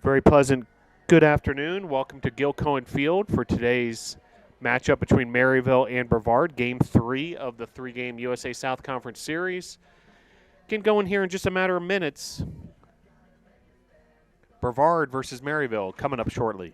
Very pleasant good afternoon. Welcome to Gil Cohen Field for today's matchup between Maryville and Brevard, Game 3 of the three-game USA South Conference Series. Get going here in just a matter of minutes. Brevard versus Maryville coming up shortly.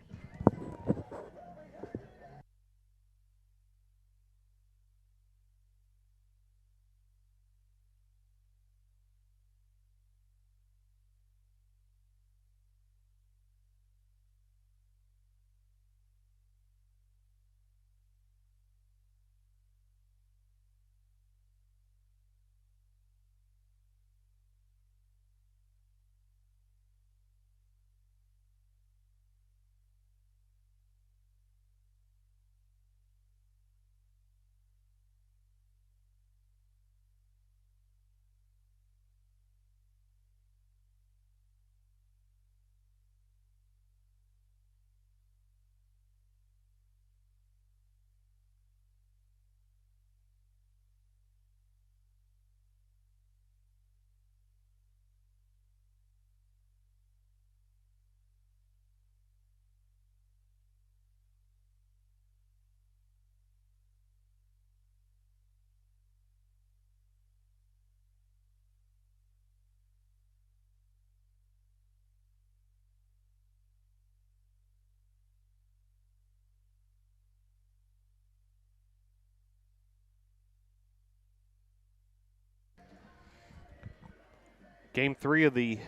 Game 3 of the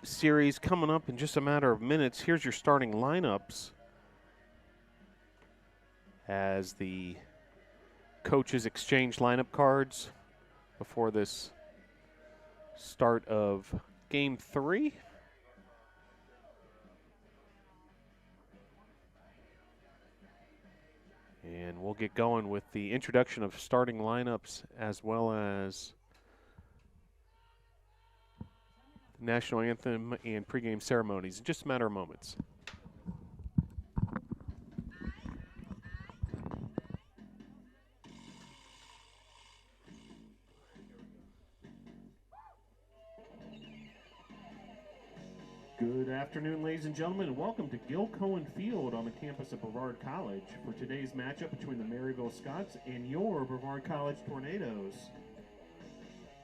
series coming up in just a matter of minutes. Here's your starting lineups as the coaches exchange lineup cards before this start of Game 3. And we'll get going with the introduction of starting lineups as well as the national anthem and pregame ceremonies in just a matter of moments. Good afternoon, ladies and gentlemen, and welcome to Gil Cohen Field on the campus of Brevard College for today's matchup between the Maryville Scots and your Brevard College Tornadoes.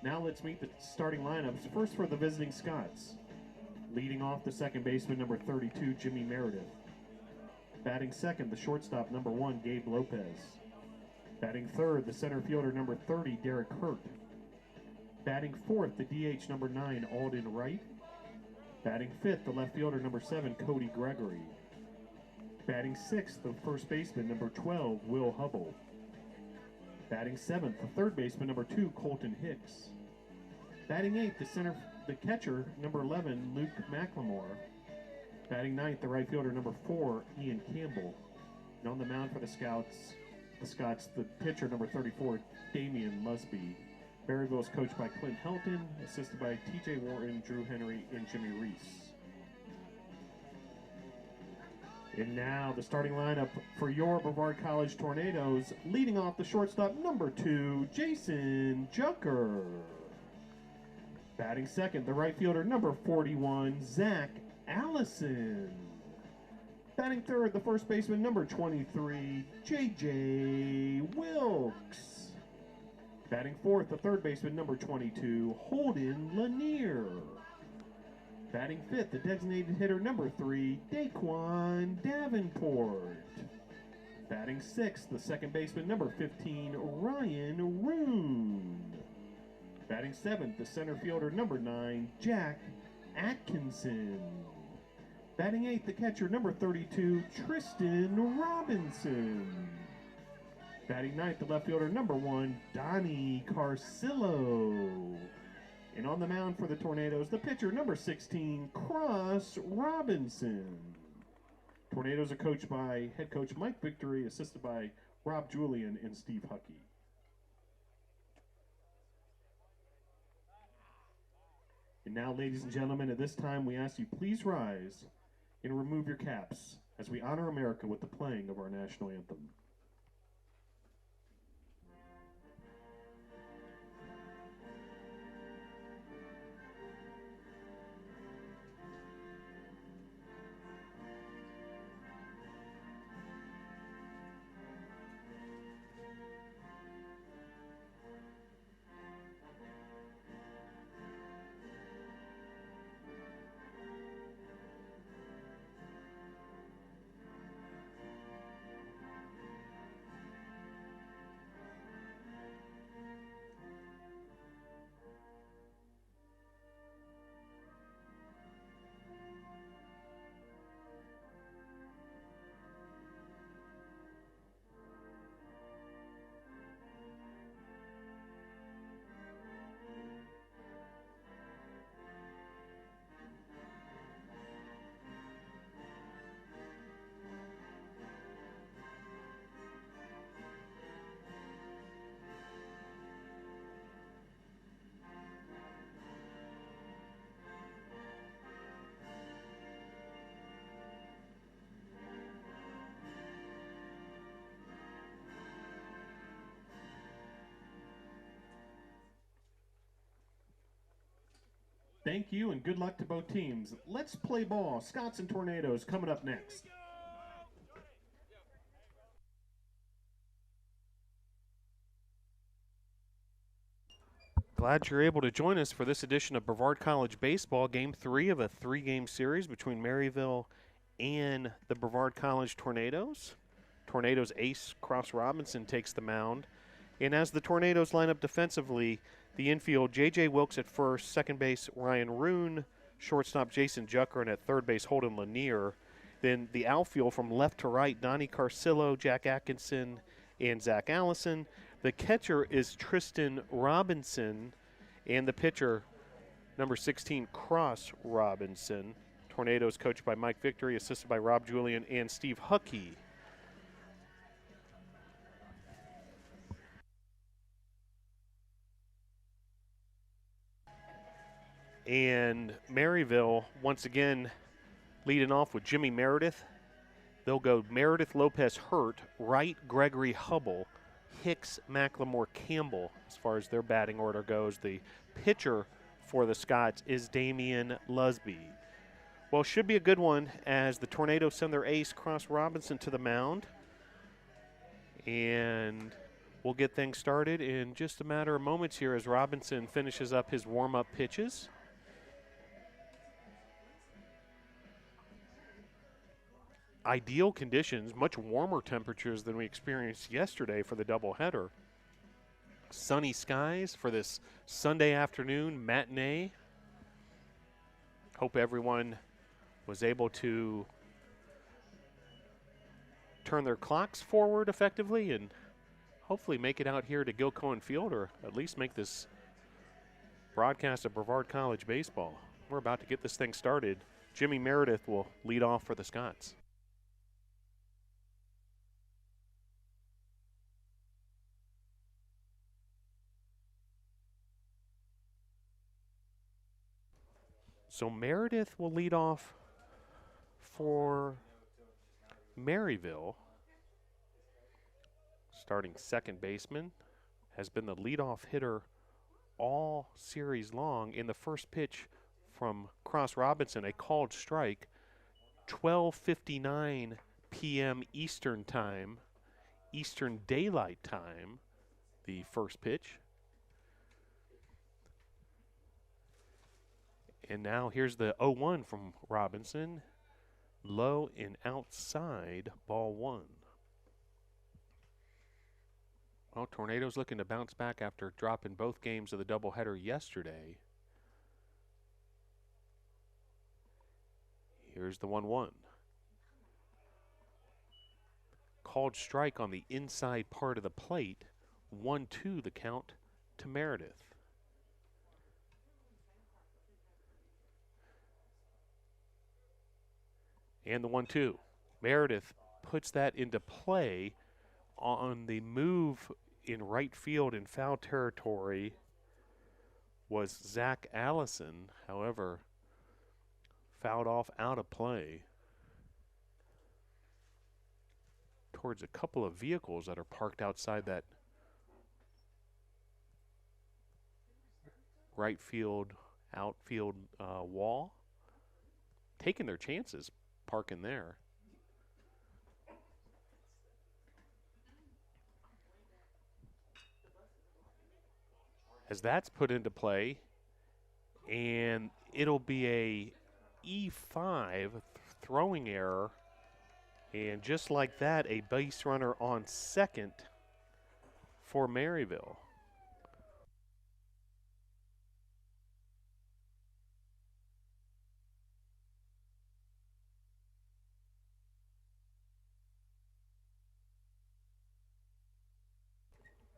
Now let's meet the starting lineups. First for the visiting Scots. Leading off the second baseman, number 32, Jimmy Meredith. Batting second, the shortstop, number 1, Gabe Lopez. Batting third, the center fielder, number 30, Derek Hurt. Batting fourth, the DH, number 9, Alden Wright. Batting fifth, the left fielder, number 7, Cody Gregory. Batting sixth, the first baseman, number 12, Will Hubble. Batting seventh, the third baseman, number 2, Colton Hicks. Batting eighth, the catcher, number 11, Luke McLemore. Batting ninth, the right fielder, number 4, Ian Campbell. And on the mound for the Scots, the pitcher, number 34, Damian Lusby. Maryville is coached by Clint Helton, assisted by TJ Wharton, Drew Henry, and Jimmy Reese. And now the starting lineup for your Brevard College Tornadoes, leading off the shortstop, number 2, Jason Junker. Batting second, the right fielder, number 41, Zach Allison. Batting third, the first baseman, number 23, J.J. Wilkes. Batting fourth, the third baseman, number 22, Holden Lanier. Batting fifth, the designated hitter, number 3, Daquan Davenport. Batting sixth, the second baseman, number 15, Ryan Roon. Batting seventh, the center fielder, number 9, Jack Atkinson. Batting eighth, the catcher, number 32, Tristan Robinson. Batting ninth, the left fielder, number 1, Donnie Carcillo. And on the mound for the Tornadoes, the pitcher, number 16, Cross Robinson. Tornadoes are coached by head coach Mike Victory, assisted by Rob Julian and Steve Huckey. And now, ladies and gentlemen, at this time, we ask you please rise and remove your caps as we honor America with the playing of our national anthem. Thank you and good luck to both teams. Let's play ball. Scots and Tornadoes coming up next. Glad you're able to join us for this edition of Brevard College Baseball, Game 3 of a 3-game series between Maryville and the Brevard College Tornadoes. Tornadoes ace Cross Robinson takes the mound. And as the Tornadoes line up defensively, the infield, J.J. Wilkes at first, second base, Ryan Roon, shortstop, Jason Jucker, and at third base, Holden Lanier. Then the outfield from left to right, Donnie Carcillo, Jack Atkinson, and Zach Allison. The catcher is Tristan Robinson, and the pitcher, number 16, Cross Robinson. Tornadoes coached by Mike Victory, assisted by Rob Julian and Steve Huckey. And Maryville, once again, leading off with Jimmy Meredith. They'll go Meredith Lopez Hurt, Wright Gregory Hubble, Hicks McLemore Campbell as far as their batting order goes. The pitcher for the Scots is Damian Lusby. Well, should be a good one as the Tornadoes send their ace, Cross Robinson, to the mound. And we'll get things started in just a matter of moments here as Robinson finishes up his warm-up pitches. Ideal conditions, much warmer temperatures than we experienced yesterday for the doubleheader. Sunny skies for this Sunday afternoon matinee. Hope everyone was able to turn their clocks forward effectively and hopefully make it out here to Gil Cohen Field, or at least make this broadcast of Brevard College Baseball. We're about to get this thing started. Jimmy Meredith will lead off for the Scots. So Meredith will lead off for Maryville. Starting second baseman, has been the leadoff hitter all series long. In the first pitch from Cross Robinson, a called strike, 12:59 p.m. Eastern Time, Eastern Daylight Time, the first pitch. And now here's the 0-1 from Robinson. Low and outside, ball one. Well, Tornadoes looking to bounce back after dropping both games of the doubleheader yesterday. Here's the 1-1. Called strike on the inside part of the plate. 1-2 the count to Meredith. And the 1-2. Meredith puts that into play on the move in right field in foul territory was Zach Allison. However, fouled off out of play towards a couple of vehicles that are parked outside that right field, outfield wall. Taking their chances parking there. As that's put into play, and it'll be a E5 throwing error, and just like that, a base runner on second for Maryville.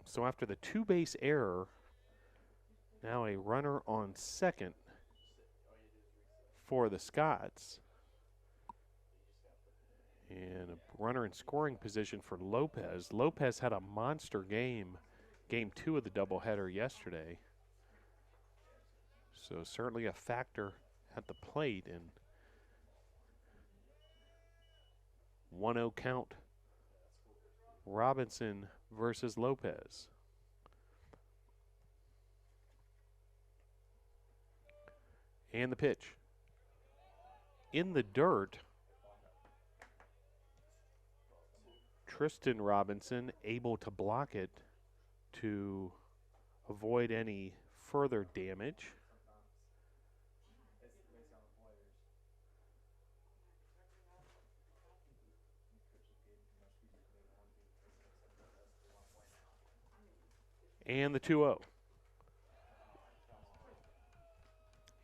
So after the two-base error, now a runner on second for the Scots. And a runner in scoring position for Lopez. Lopez had a monster game, game 2 of the doubleheader yesterday. So certainly a factor at the plate. And 1-0 count, Robinson versus Lopez. And the pitch. In the dirt, Tristan Robinson able to block it to avoid any further damage. And the 2-0.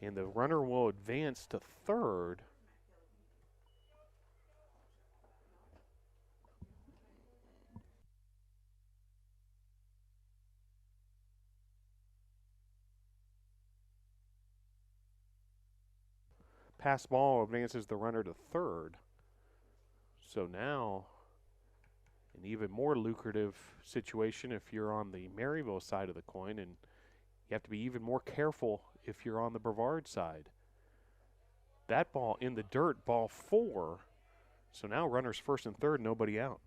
And the runner will advance to third. Pass ball advances the runner to third. So now, an even more lucrative situation if you're on the Maryville side of the coin, and you have to be even more careful if you're on the Brevard side. That ball in the dirt, ball 4. So now runners first and third, nobody out.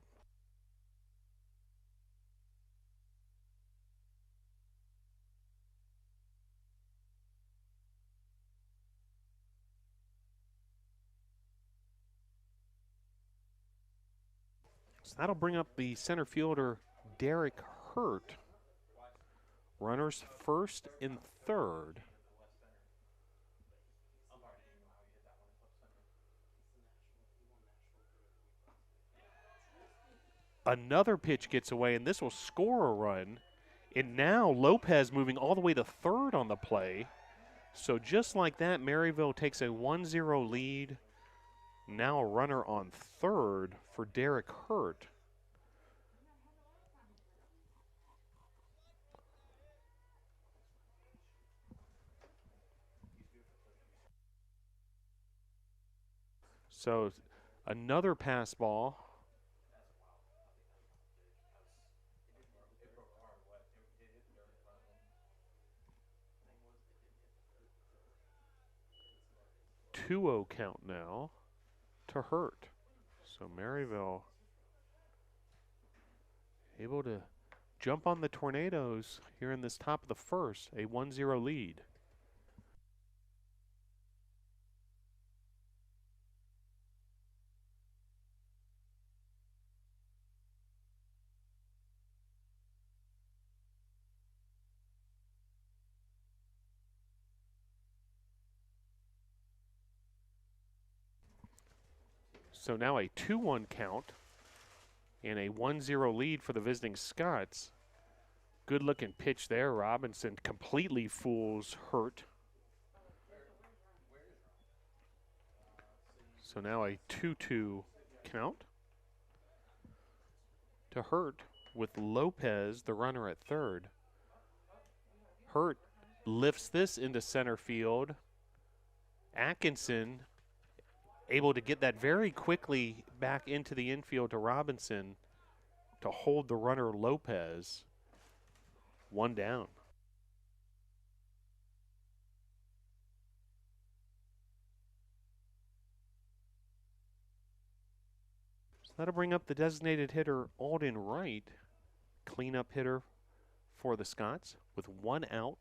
So that'll bring up the center fielder, Derek Hurt. Runners first and third. Another pitch gets away, and this will score a run. And now Lopez moving all the way to third on the play. So just like that, Maryville takes a 1-0 lead. Now a runner on third for Derek Hurt. So another pass ball. Two-0 count now to Hurt. So Maryville able to jump on the Tornadoes here in this top of the first, a 1-0 lead. So now a 2-1 count and a 1-0 lead for the visiting Scots. Good looking pitch there. Robinson completely fools Hurt. So now a 2-2 count to Hurt with Lopez, the runner, at third. Hurt lifts this into center field. Atkinson able to get that very quickly back into the infield to Robinson to hold the runner Lopez. One down. So that'll bring up the designated hitter Alden Wright, cleanup hitter for the Scots with 1 out.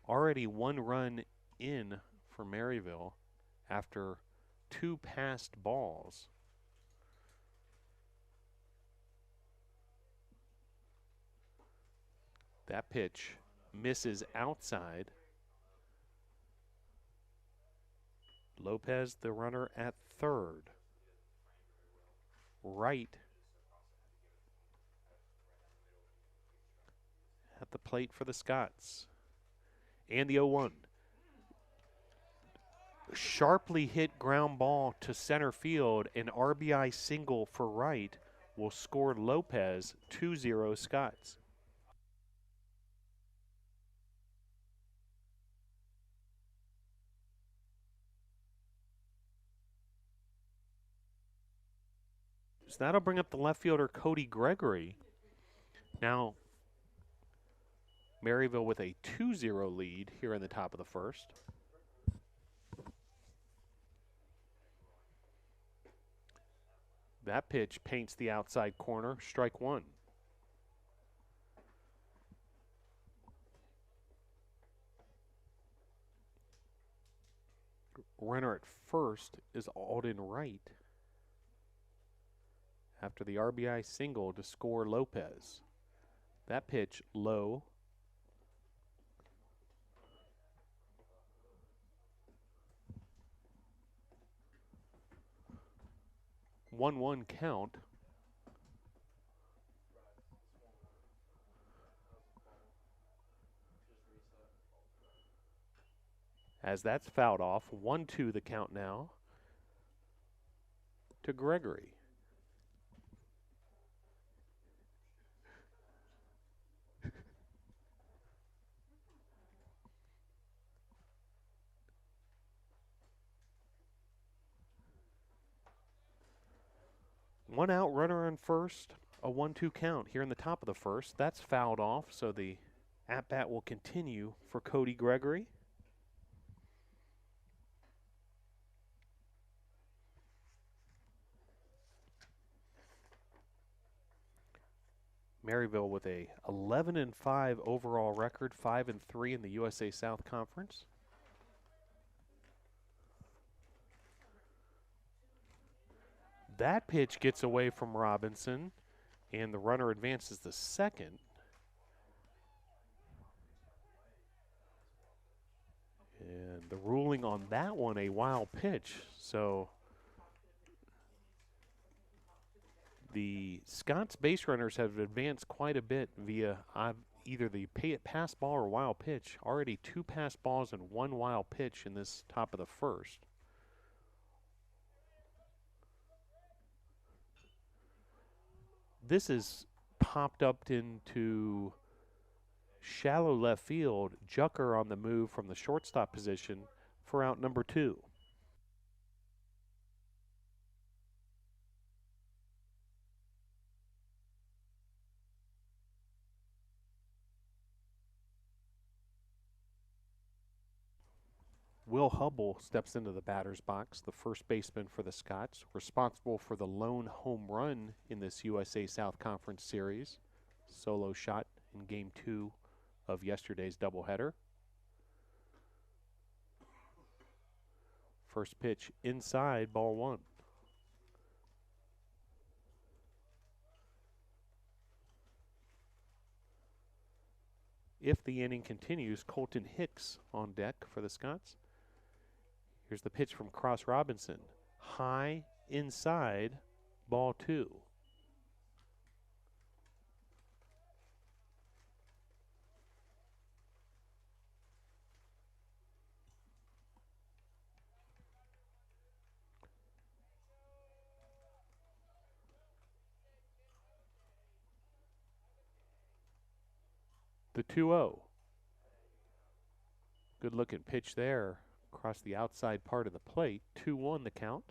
Already 1 run in for Maryville after 2 passed balls. That pitch misses outside. Lopez, the runner, at third. Wright at the plate for the Scots. And the 0-1. Sharply hit ground ball to center field. An RBI single for Wright will score Lopez 2-0 Scots. So that'll bring up the left fielder Cody Gregory. Now Maryville with a 2-0 lead here in the top of the first. That pitch paints the outside corner, strike 1. runner at first is Alden Wright after the RBI single to score Lopez. That pitch low. 1-1 count. As that's fouled off, 1-2 the count now to Gregory. One out, runner on first, a 1-2 count here in the top of the first. That's fouled off, so the at-bat will continue for Cody Gregory. Maryville with a 11-5 overall record, 5-3 in the USA South Conference. That pitch gets away from Robinson, and the runner advances to second. And the ruling on that one, a wild pitch. So the Scots base runners have advanced quite a bit via either the pass ball or wild pitch. Already 2 pass balls and 1 wild pitch in this top of the first. This is popped up into shallow left field. Jucker on the move from the shortstop position for out number 2. Will Hubble steps into the batter's box, the first baseman for the Scots, responsible for the lone home run in this USA South Conference series. Solo shot in Game 2 of yesterday's doubleheader. First pitch inside, ball 1. If the inning continues, Colton Hicks on deck for the Scots. Here's the pitch from Cross Robinson. High, inside, ball 2. The 2-0. Good looking pitch there across the outside part of the plate. 2-1 the count.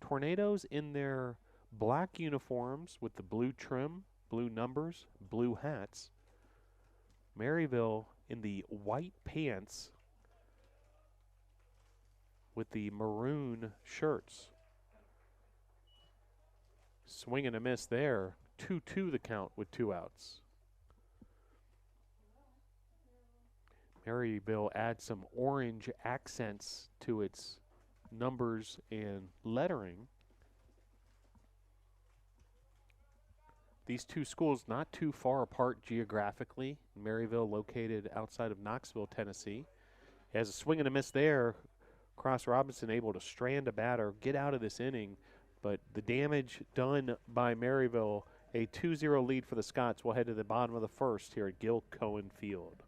Tornadoes in their black uniforms with the blue trim, blue numbers, blue hats. Maryville in the white pants with the maroon shirts. Swing and a miss there. 2-2 the count with 2 outs. Maryville adds some orange accents to its numbers and lettering. These two schools not too far apart geographically. Maryville located outside of Knoxville, Tennessee. Has a swing and a miss there. Cross Robinson able to strand a batter, get out of this inning, but the damage done by Maryville, a 2-0 lead for the Scots. Will head to the bottom of the first here at Gil Cohen Field.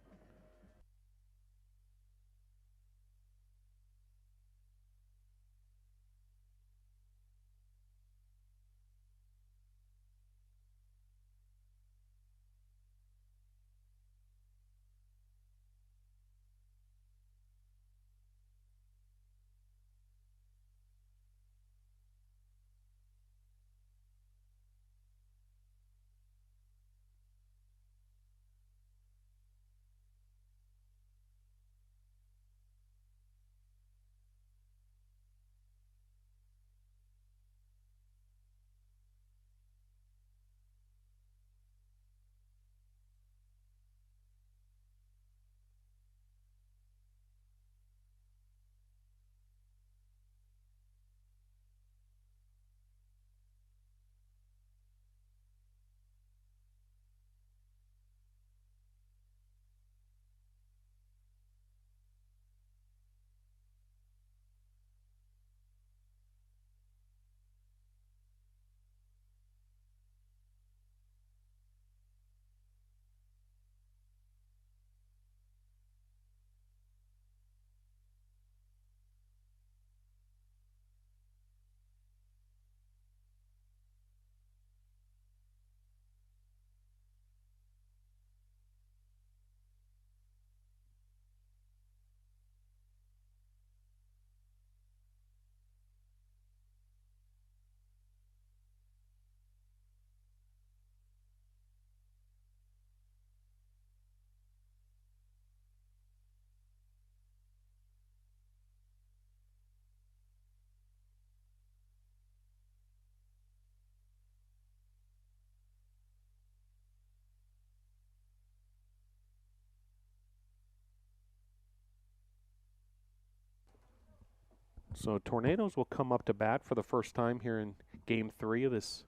So Tornadoes will come up to bat for the first time here in Game 3 of this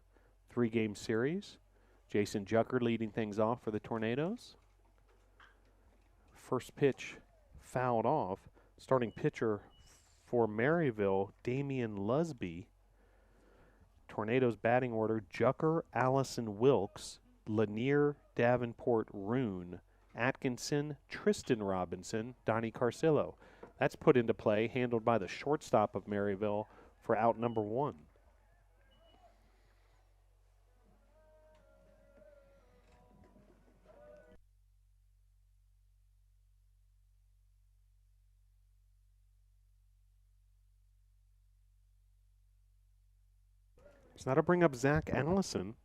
3-game series. Jason Jucker leading things off for the Tornadoes. First pitch fouled off. Starting pitcher for Maryville, Damian Lusby. Tornadoes batting order, Jucker, Allison Wilkes, Lanier, Davenport, Roon, Atkinson, Tristan Robinson, Donnie Carcillo. That's put into play, handled by the shortstop of Maryville for out number 1. So that'll bring up Zach Allison,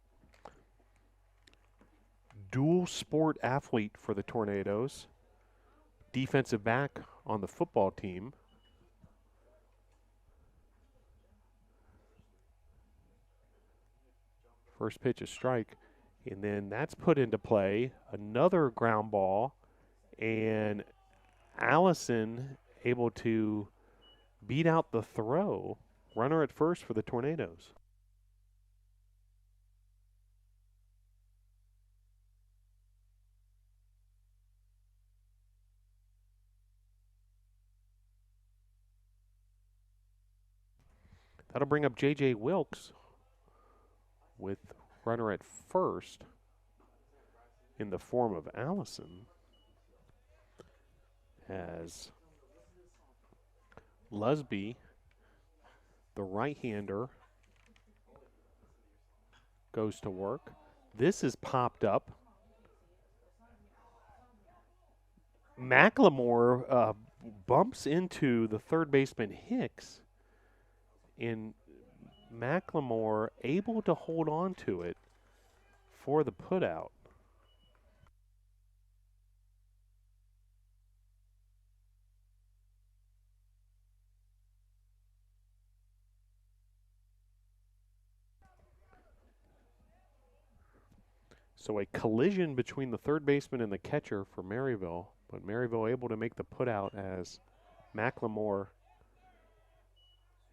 dual sport athlete for the Tornadoes, defensive back on the football team. First pitch is strike, and then that's put into play. Another ground ball, and Allison able to beat out the throw. Runner at first for the Tornadoes. That'll bring up J.J. Wilkes with runner at first in the form of Allison, as Lusby, the right-hander, goes to work. This is popped up. McLemore bumps into the third baseman Hicks, and McLemore able to hold on to it for the putout. So a collision between the third baseman and the catcher for Maryville, but Maryville able to make the putout as McLemore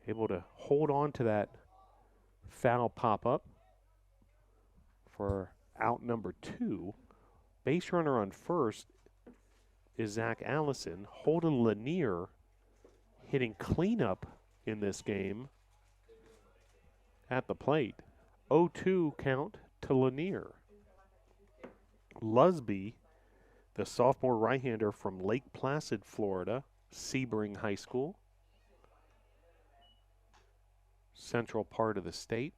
able to hold on to that foul pop-up for out number 2. Base runner on first is Zach Allison. Holden Lanier hitting cleanup in this game at the plate. 0-2 count to Lanier. Lusby, the sophomore right-hander from Lake Placid, Florida, Sebring High School, central part of the state.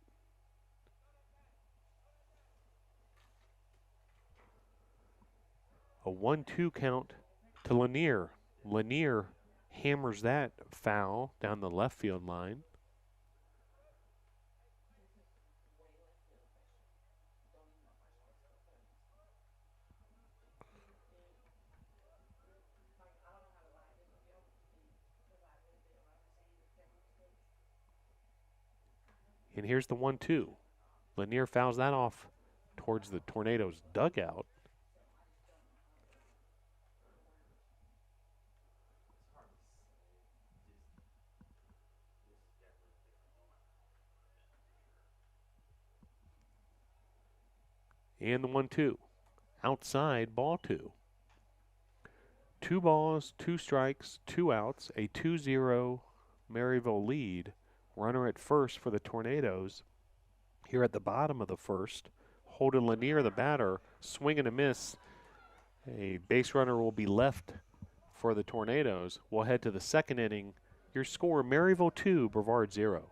A 1-2 count to Lanier. Lanier hammers that foul down the left field line. And here's the 1-2. Lanier fouls that off towards the Tornadoes' dugout. And the 1-2. Outside, ball 2. 2 balls, 2 strikes, 2 outs, a 2-0 Maryville lead. Runner at first for the Tornadoes. Here at the bottom of the first, Holden Lanier, the batter, swing and a miss. A base runner will be left for the Tornadoes. We'll head to the second inning. Your score, Maryville 2, Brevard 0.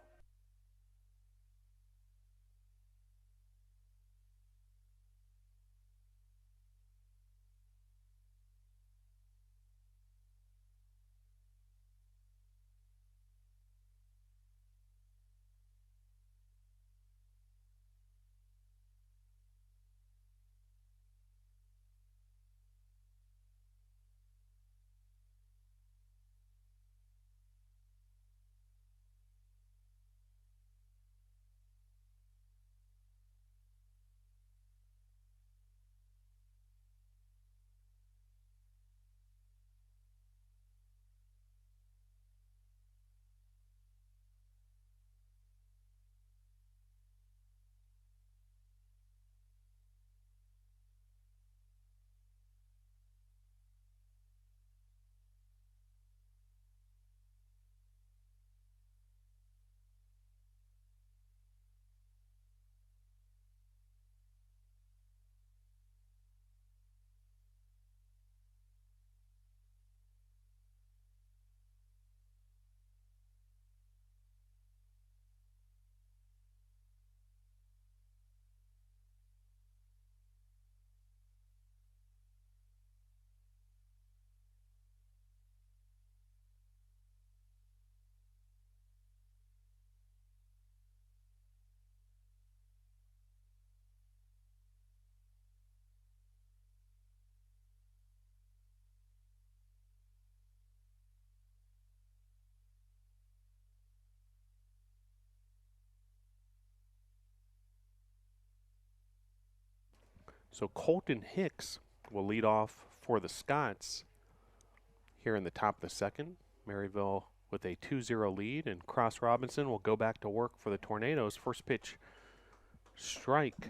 So Colton Hicks will lead off for the Scots here in the top of the second. Maryville with a 2-0 lead, and Cross Robinson will go back to work for the Tornadoes. First pitch, strike.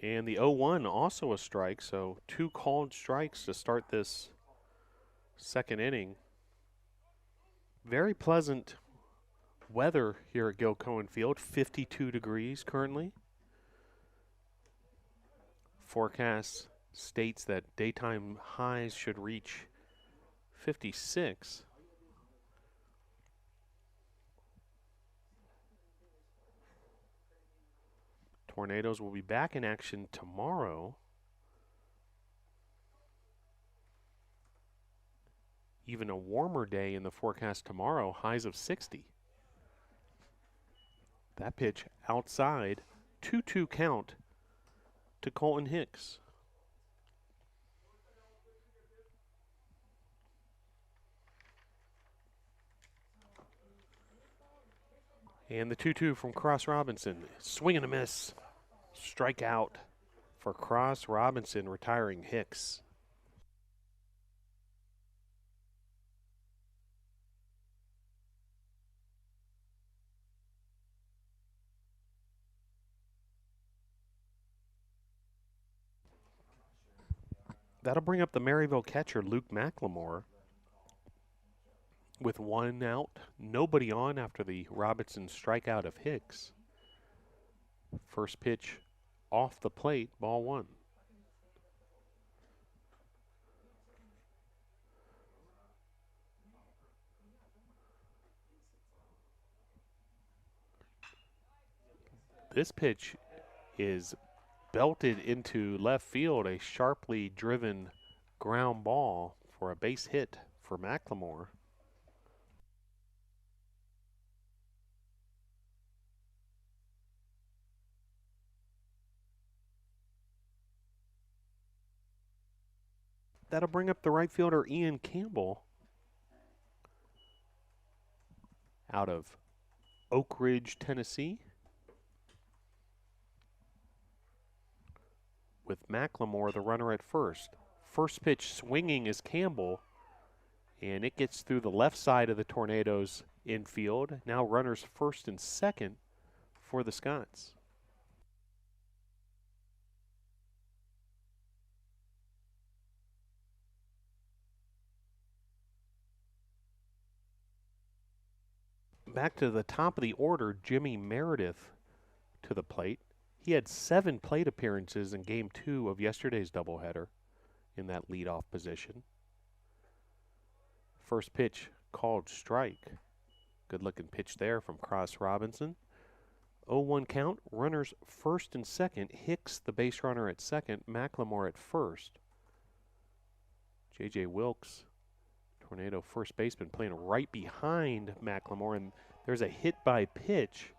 And the 0-1 also a strike, so 2 called strikes to start this second inning. Very pleasant weather here at Gil Cohen Field, 52 degrees currently. Forecast states that daytime highs should reach 56. Tornadoes will be back in action tomorrow. Even a warmer day in the forecast tomorrow, highs of 60. That pitch outside, 2-2 count to Colton Hicks. And the 2-2 from Cross Robinson. Swing and a miss. Strikeout for Cross Robinson, retiring Hicks. That'll bring up the Maryville catcher, Luke McLemore, with 1 out, nobody on after the Robinson strikeout of Hicks. First pitch off the plate, ball 1. This pitch is belted into left field, a sharply driven ground ball for a base hit for McLemore. That'll bring up the right fielder, Ian Campbell, out of Oak Ridge, Tennessee, with McLemore the runner at first. First pitch swinging is Campbell, and it gets through the left side of the Tornadoes infield. Now runners first and second for the Scots. Back to the top of the order, Jimmy Meredith to the plate. He had 7 plate appearances in Game 2 of yesterday's doubleheader in that leadoff position. First pitch called strike. Good looking pitch there from Cross Robinson. 0-1 count, runners first and second. Hicks, the base runner, at second. McLemore at first. J.J. Wilkes, Tornado first baseman, playing right behind McLemore, and there's a hit by pitch,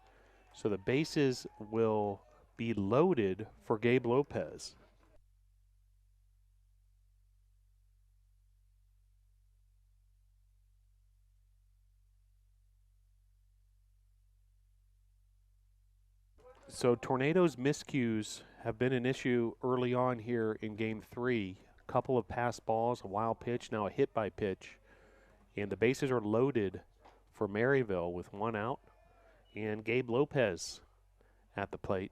so the bases will be loaded for Gabe Lopez. So Tornadoes miscues have been an issue early on here in Game 3. A couple of pass balls, a wild pitch, now a hit by pitch. And the bases are loaded for Maryville with 1 out. And Gabe Lopez at the plate.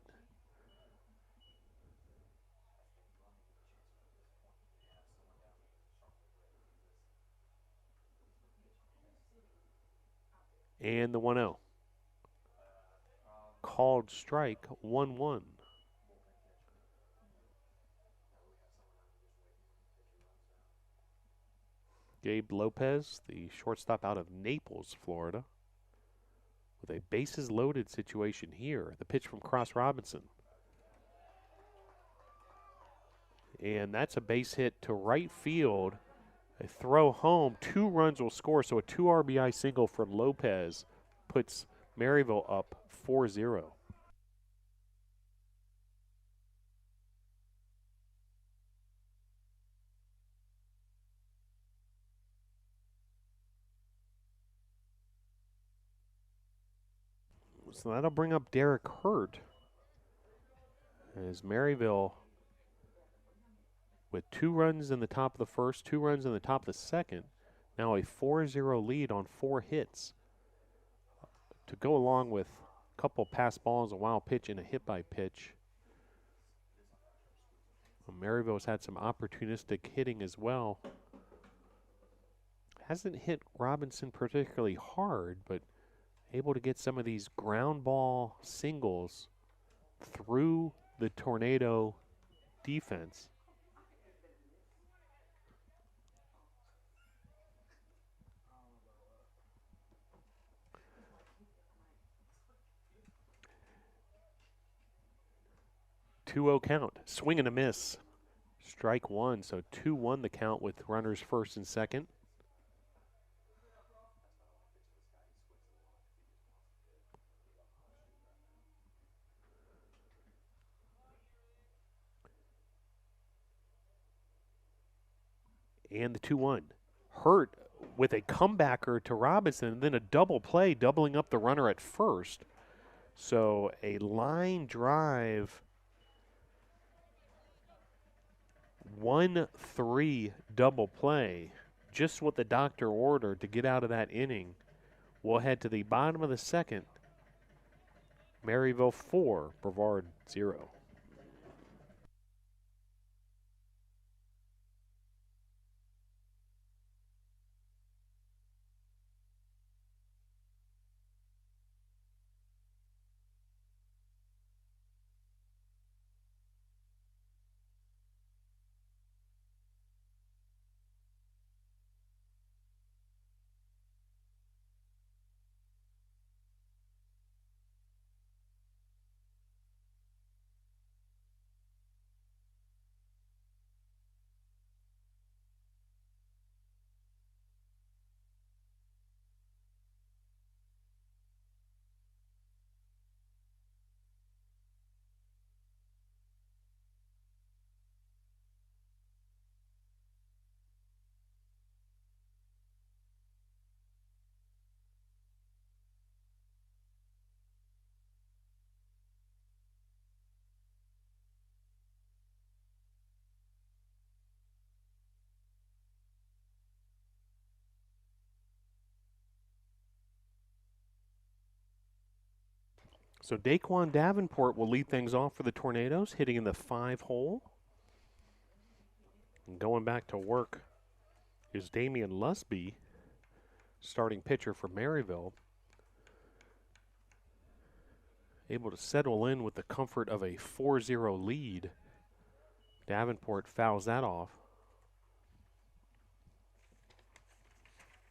And the 1-0. Called strike, 1-1. Gabe Lopez, the shortstop out of Naples, Florida, with a bases loaded situation here. The pitch from Cross Robinson. And that's a base hit to right field. A throw home, 2 runs will score, so a 2 RBI single from Lopez puts Maryville up 4-0. So that'll bring up Derek Hurt as Maryville, with 2 runs in the top of the first, 2 runs in the top of the second, now a 4-0 lead on 4 hits. To go along with a couple pass balls, a wild pitch, and a hit by pitch. Maryville's had some opportunistic hitting as well. Hasn't hit Robinson particularly hard, but able to get some of these ground ball singles through the Tornado defense. Two-0 count. Swing and a miss. Strike one, so 2-1 the count with runners first and second. And the 2-1. Hurt with a comebacker to Robinson, and then a double play, doubling up the runner at first. So a line drive, 1-3 double play, just what the doctor ordered to get out of that inning. We'll head to the bottom of the second. Maryville 4, Brevard 0. So Daquan Davenport will lead things off for the Tornadoes, hitting in the 5-hole. And going back to work is Damian Lusby, starting pitcher for Maryville. Able to settle in with the comfort of a 4-0 lead. Davenport fouls that off.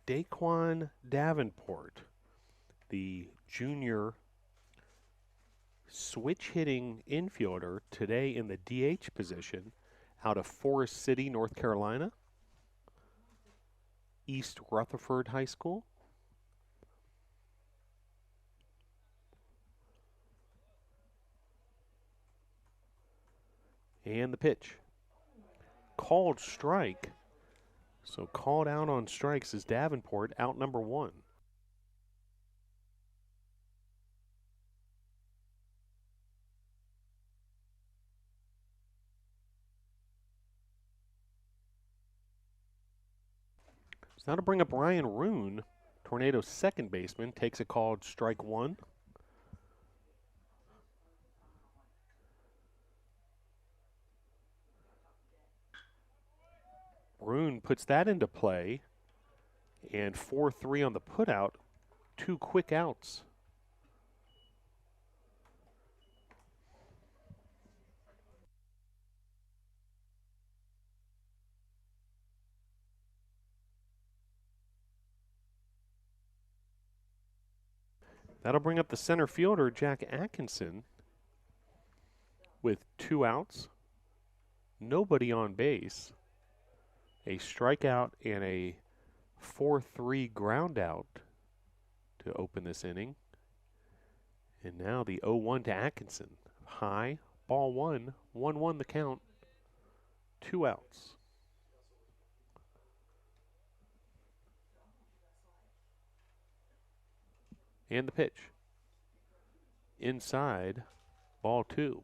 Daquan Davenport, the junior switch hitting infielder, today in the DH position, out of Forest City, North Carolina, East Rutherford High School. And the pitch. Called strike. So called out on strikes is Davenport, out number 1. So now to bring up Ryan Roon, Tornado's second baseman, takes a called strike 1. Roon puts that into play, and 4-3 on the putout, 2 quick outs. That'll bring up the center fielder, Jack Atkinson, with 2 outs, nobody on base, a strikeout, and a 4-3 ground out to open this inning. And now the 0-1 to Atkinson. High, ball 1, 1-1 the count, 2 outs. And the pitch. inside ball 2.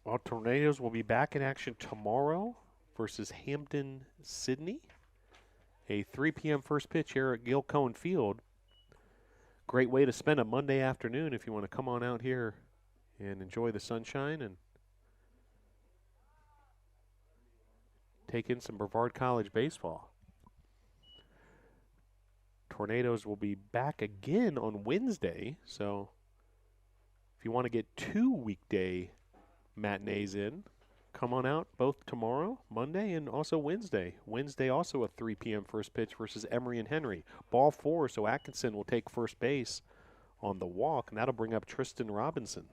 Well, Tornadoes will be back in action tomorrow versus Hampton Sydney. A 3 p.m. first pitch here at Gil Cohen Field. Great way to spend a Monday afternoon if you want to come on out here and enjoy the sunshine and take in some Brevard College baseball. Tornadoes will be back again on Wednesday, so if you want to get 2 weekday matinees in, come on out both tomorrow, Monday, and also Wednesday. Wednesday also a 3 p.m. first pitch versus Emory and Henry. Ball 4, so Atkinson will take first base on the walk, and that'll bring up Tristan Robinson.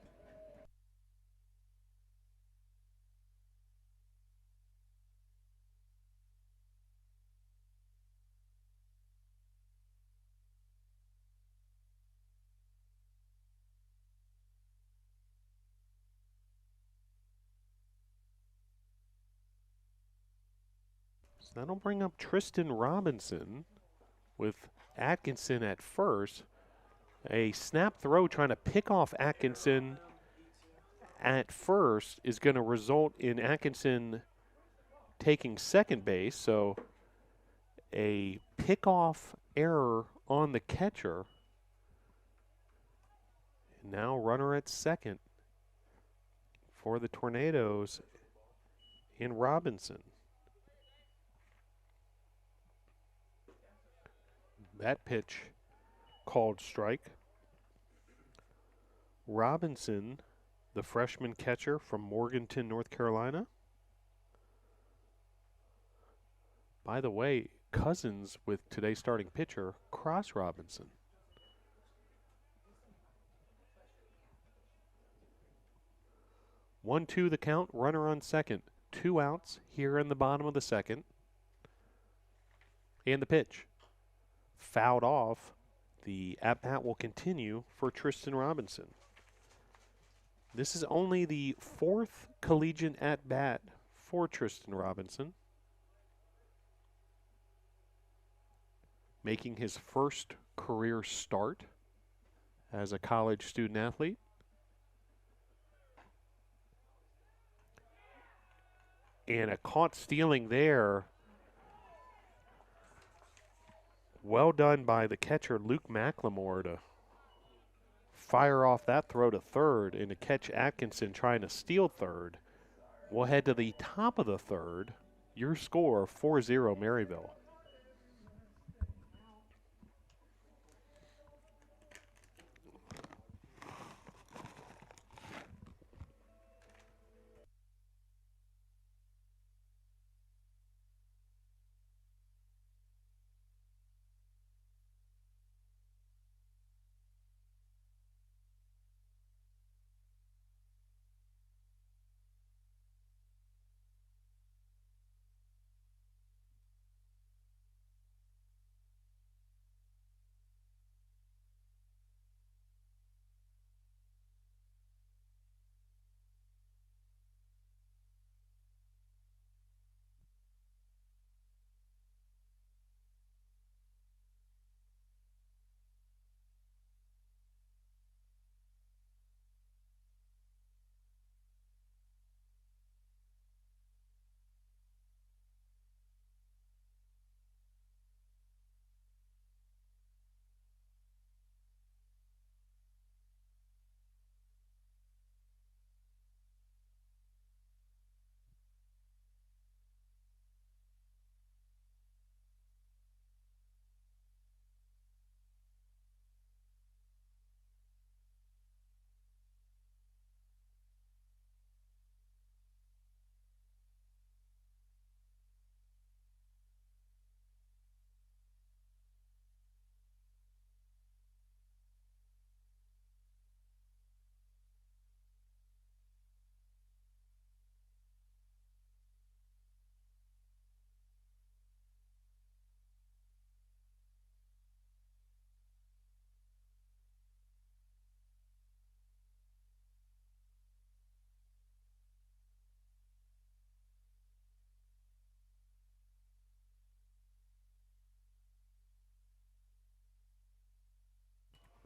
So that'll bring up Tristan Robinson with Atkinson at first. A snap throw trying to pick off Atkinson at first is going to result in Atkinson taking second base. So a pickoff error on the catcher. Now runner at second for the Tornadoes in Robinson. That pitch called strike. Robinson, the freshman catcher from Morganton, North Carolina. By the way, cousins with today's starting pitcher, Cross Robinson. One, two, the count, runner on second. 2 outs here in the bottom of the second. And the pitch. Fouled off. The at-bat will continue for Tristan Robinson. This is only the 4th collegiate at-bat for Tristan Robinson. Making his first career start as a college student athlete. And a caught stealing there. Well done by the catcher, Luke McLemore, to fire off that throw to third and to catch Atkinson trying to steal third. We'll head to the top of the third. Your score, 4-0 Maryville.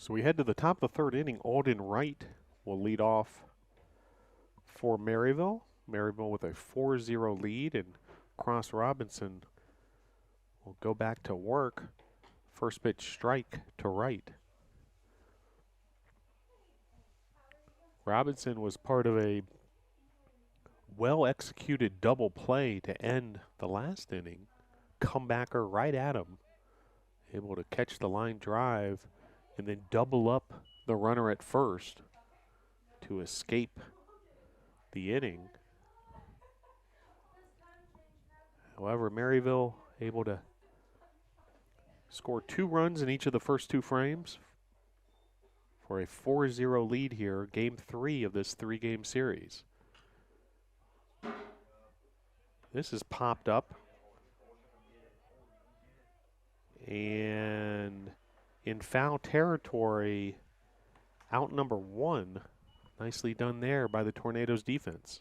So we head to the top of the third inning. Alden Wright will lead off for Maryville. Maryville with a 4-0 lead, and Cross Robinson will go back to work. First pitch strike to Wright. Robinson was part of a well-executed double play to end the last inning. Comebacker right at him. Able to catch the line drive and then double up the runner at first to escape the inning. However, Maryville able to score 2 runs in each of the first 2 frames for a 4-0 lead here, game 3 of this 3-game series. This is popped up. And in foul territory, out number 1. Nicely done there by the Tornadoes defense.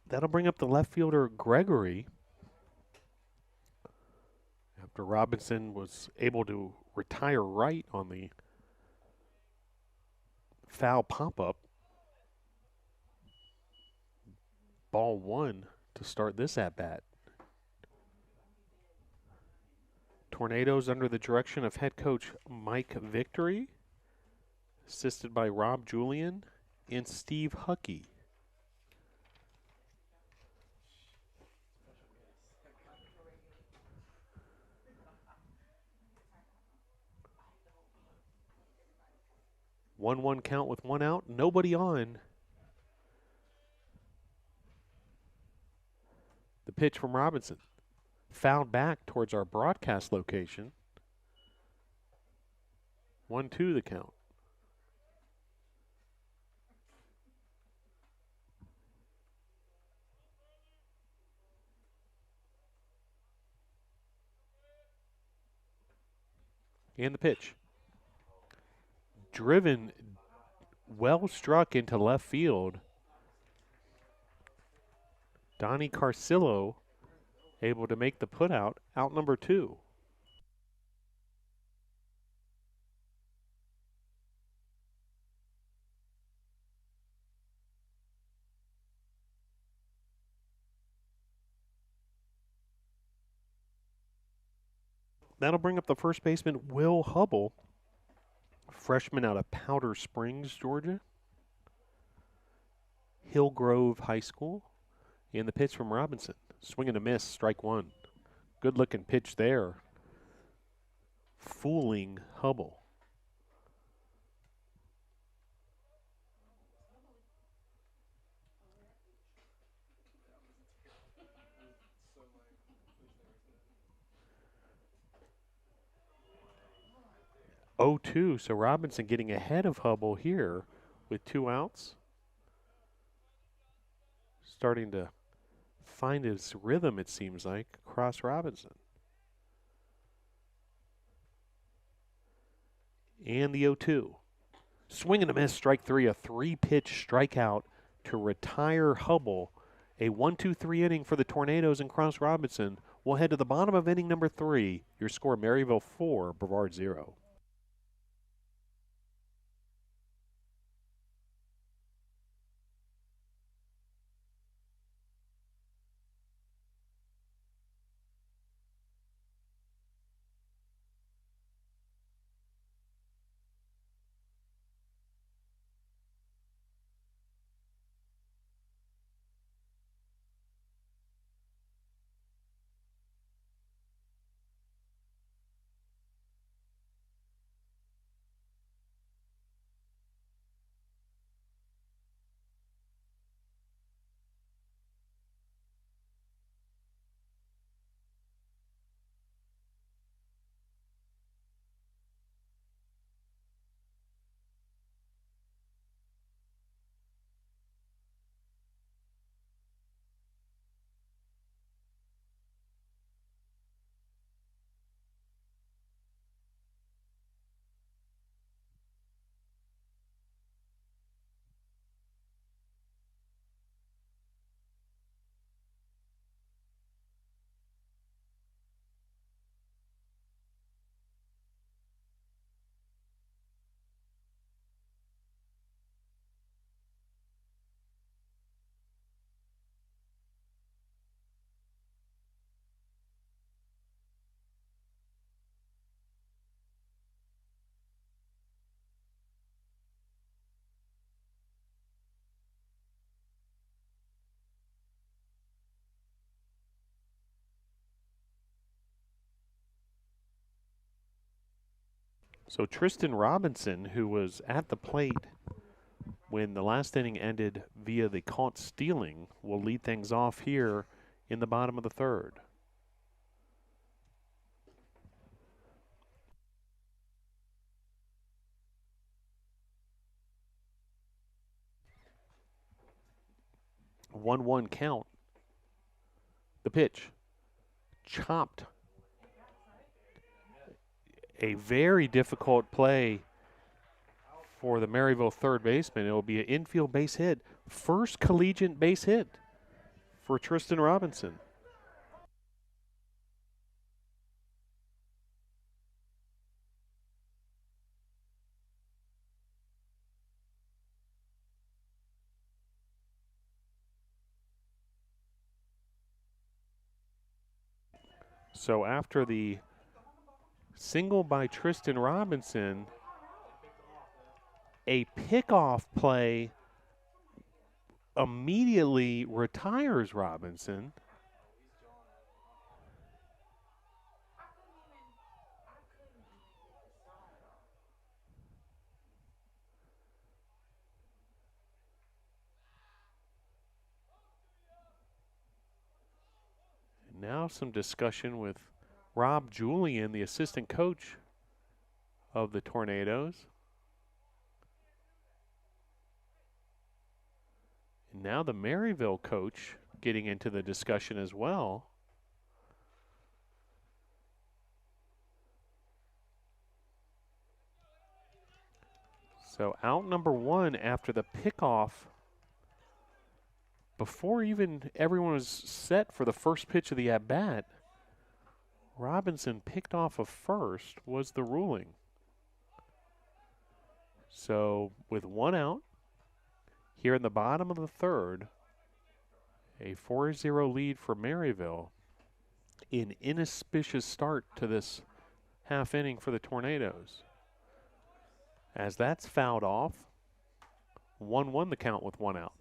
That'll bring up the left fielder Gregory. After Robinson was able to retire right on the foul pop-up. Ball 1 to start this at-bat. Tornadoes under the direction of head coach Mike Victory, assisted by Rob Julian and Steve Huckey. One count with 1 out, nobody on. The pitch from Robinson. Fouled back towards our broadcast location. 1-2 the count. And the pitch. Driven, well struck into left field. Donnie Carcillo able to make the putout, out number 2. That'll bring up the first baseman, Will Hubble, freshman out of Powder Springs, Georgia. Hillgrove High School. And the pitch from Robinson. Swing and a miss, strike 1. Good looking pitch there. Fooling Hubble. Oh, 2, so Robinson getting ahead of Hubble here with 2 outs. Starting to find his rhythm, it seems like, Cross Robinson. And the 0-2. Swing and a miss, strike 3, a 3-pitch strikeout to retire Hubble. A 1-2-3 inning for the Tornadoes and Cross Robinson. We'll head to the bottom of inning number 3. Your score, Maryville 4, Brevard 0. So Tristan Robinson, who was at the plate when the last inning ended via the caught stealing, will lead things off here in the bottom of the third. One count. The pitch. Chopped. A very difficult play for the Maryville third baseman. It will be an infield base hit. First collegiate base hit for Tristan Robinson. So after the single by Tristan Robinson, a pickoff play immediately retires Robinson. Now some discussion with Rob Julian, the assistant coach of the Tornadoes. And now the Maryville coach getting into the discussion as well. So out number one after the pickoff. Before even everyone was set for the first pitch of the at-bat, Robinson picked off a first was the ruling. So with one out, here in the bottom of the third, a 4-0 lead for Maryville. An inauspicious start to this half inning for the Tornadoes. As that's fouled off, 1-1 the count with one out.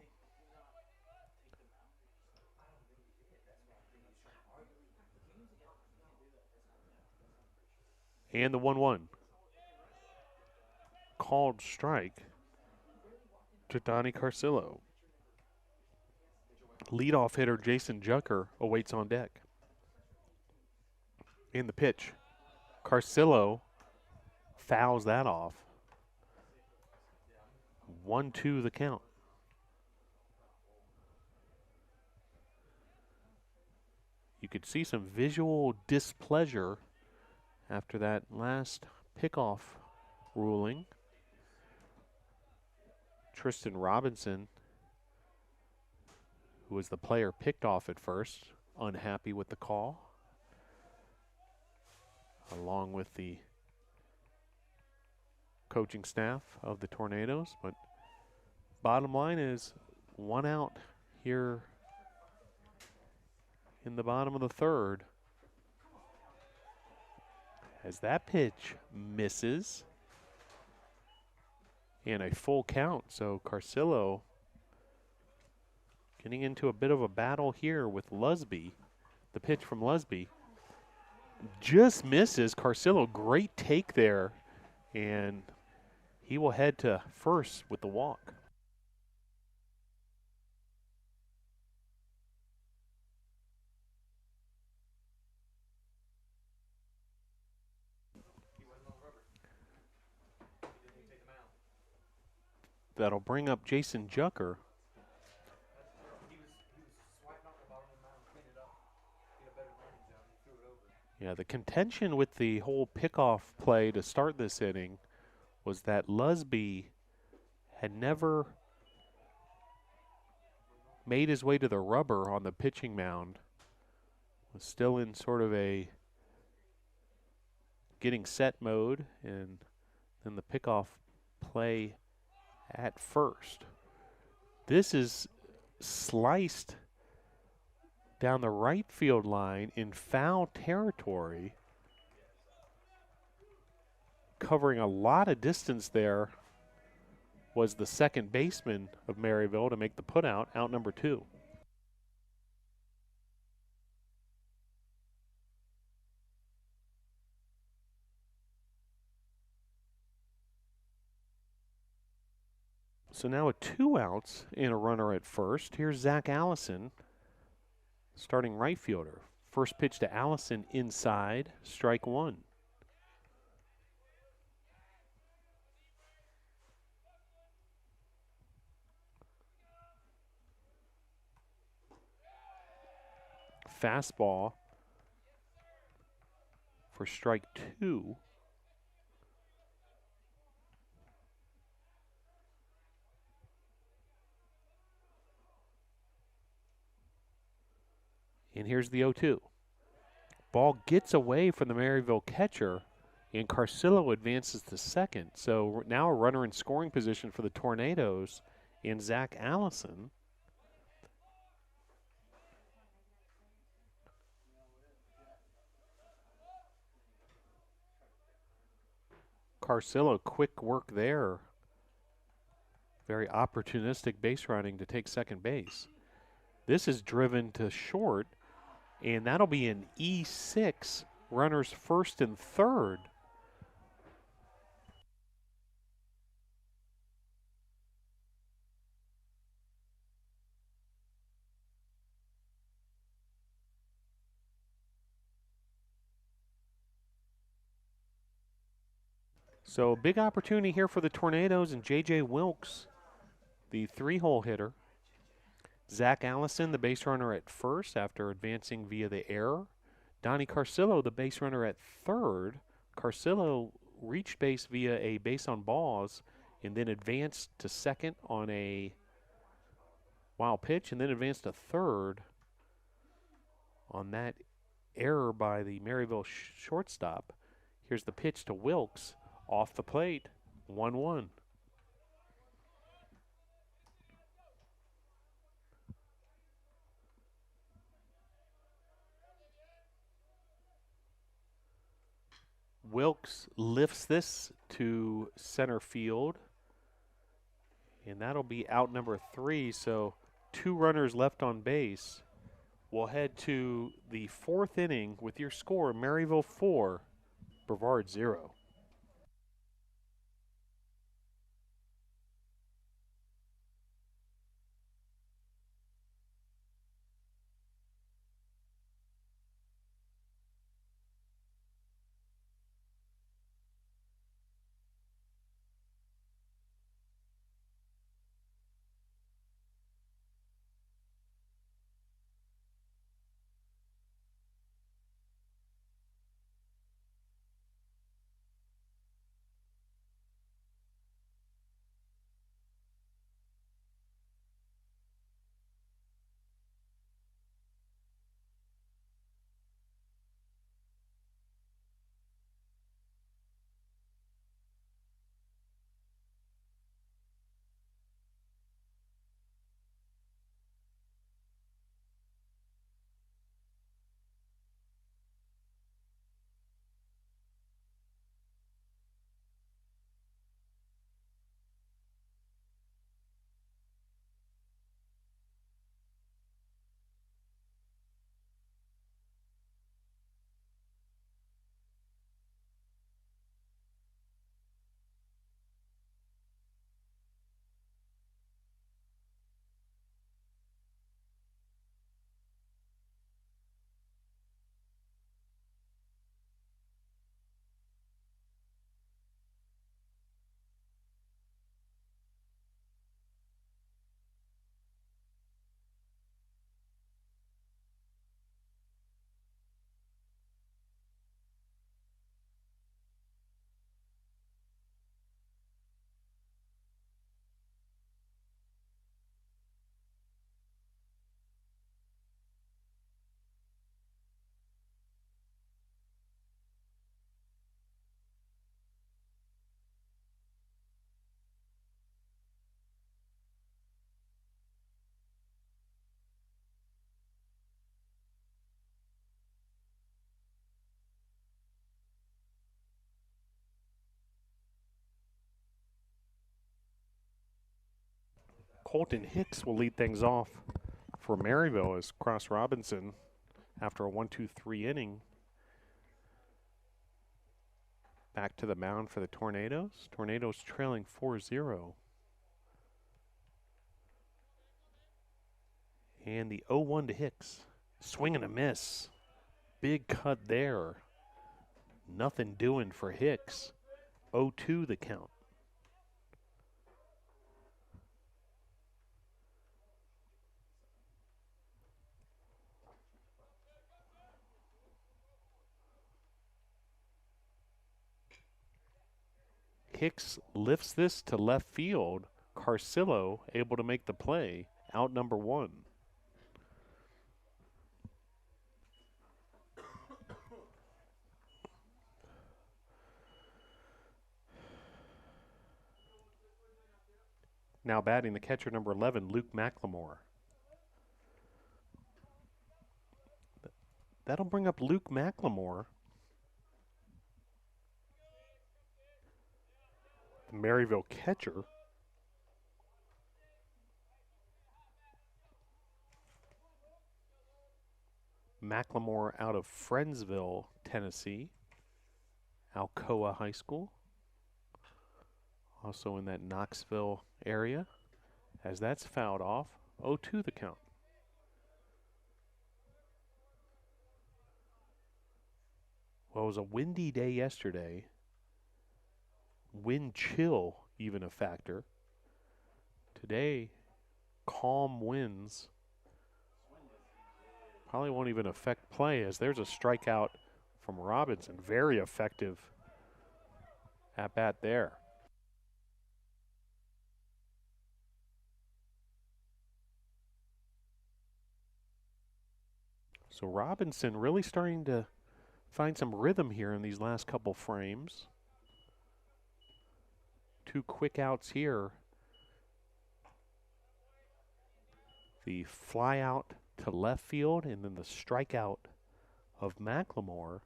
And the 1-1. Called strike to Donnie Carcillo. Leadoff hitter Jason Jucker awaits on deck. In the pitch, Carcillo fouls that off. 1-2 the count. You could see some visual displeasure after that last pickoff ruling. Tristan Robinson, who was the player picked off at first, unhappy with the call, along with the coaching staff of the Tornadoes. But bottom line is one out here in the bottom of the third. As that pitch misses, and a full count. So Carcillo getting into a bit of a battle here with Lusby. The pitch from Lusby just misses. Carcillo, great take there, and he will head to first with the walk. That'll bring up Jason Jucker. Yeah, the contention with the whole pickoff play to start this inning was that Lusby had never made his way to the rubber on the pitching mound. Was still in sort of a getting set mode, and then the pickoff play at first. This is sliced down the right field line in foul territory, covering a lot of distance there was the second baseman of Maryville to make the putout, out number 2. So now with 2 outs and a runner at first, here's Zach Allison, starting right fielder. First pitch to Allison inside, strike 1. Fastball for strike 2. And here's the 0-2. Ball gets away from the Maryville catcher, and Carcillo advances to second. So now a runner in scoring position for the Tornadoes and Zach Allison. Carcillo, quick work there. Very opportunistic base running to take second base. This is driven to short, and that'll be an E6, runners first and third. So big opportunity here for the Tornadoes and J.J. Wilkes, the 3-hole hitter. Zach Allison, the base runner at first after advancing via the error. Donnie Carcillo, the base runner at third. Carcillo reached base via a base on balls and then advanced to second on a wild pitch and then advanced to third on that error by the Maryville shortstop. Here's the pitch to Wilkes off the plate, 1-1. Wilkes lifts this to center field, and that'll be out number 3, so 2 runners left on base. We'll head to the 4th inning with your score, Maryville 4, Brevard 0. Colton Hicks will lead things off for Maryville as Cross Robinson, after a 1-2-3 inning, back to the mound for the Tornadoes. Tornadoes trailing 4-0. And the 0-1 to Hicks. Swing and a miss. Big cut there. Nothing doing for Hicks. 0-2 the count. Hicks lifts this to left field. Carcillo able to make the play. Out number 1. Now batting the catcher, number 11, Luke McLemore. That'll bring up Luke McLemore. The Maryville catcher. McLemore out of Friendsville, Tennessee. Alcoa High School. Also in that Knoxville area. As that's fouled off, 0-2 the count. Well, it was a windy day yesterday. Wind chill even a factor. Today, calm winds. Probably won't even affect play as there's a strikeout from Robinson. Very effective at bat there. So Robinson really starting to find some rhythm here in these last couple frames. 2 quick outs here. The fly out to left field and then the strikeout of McLemore.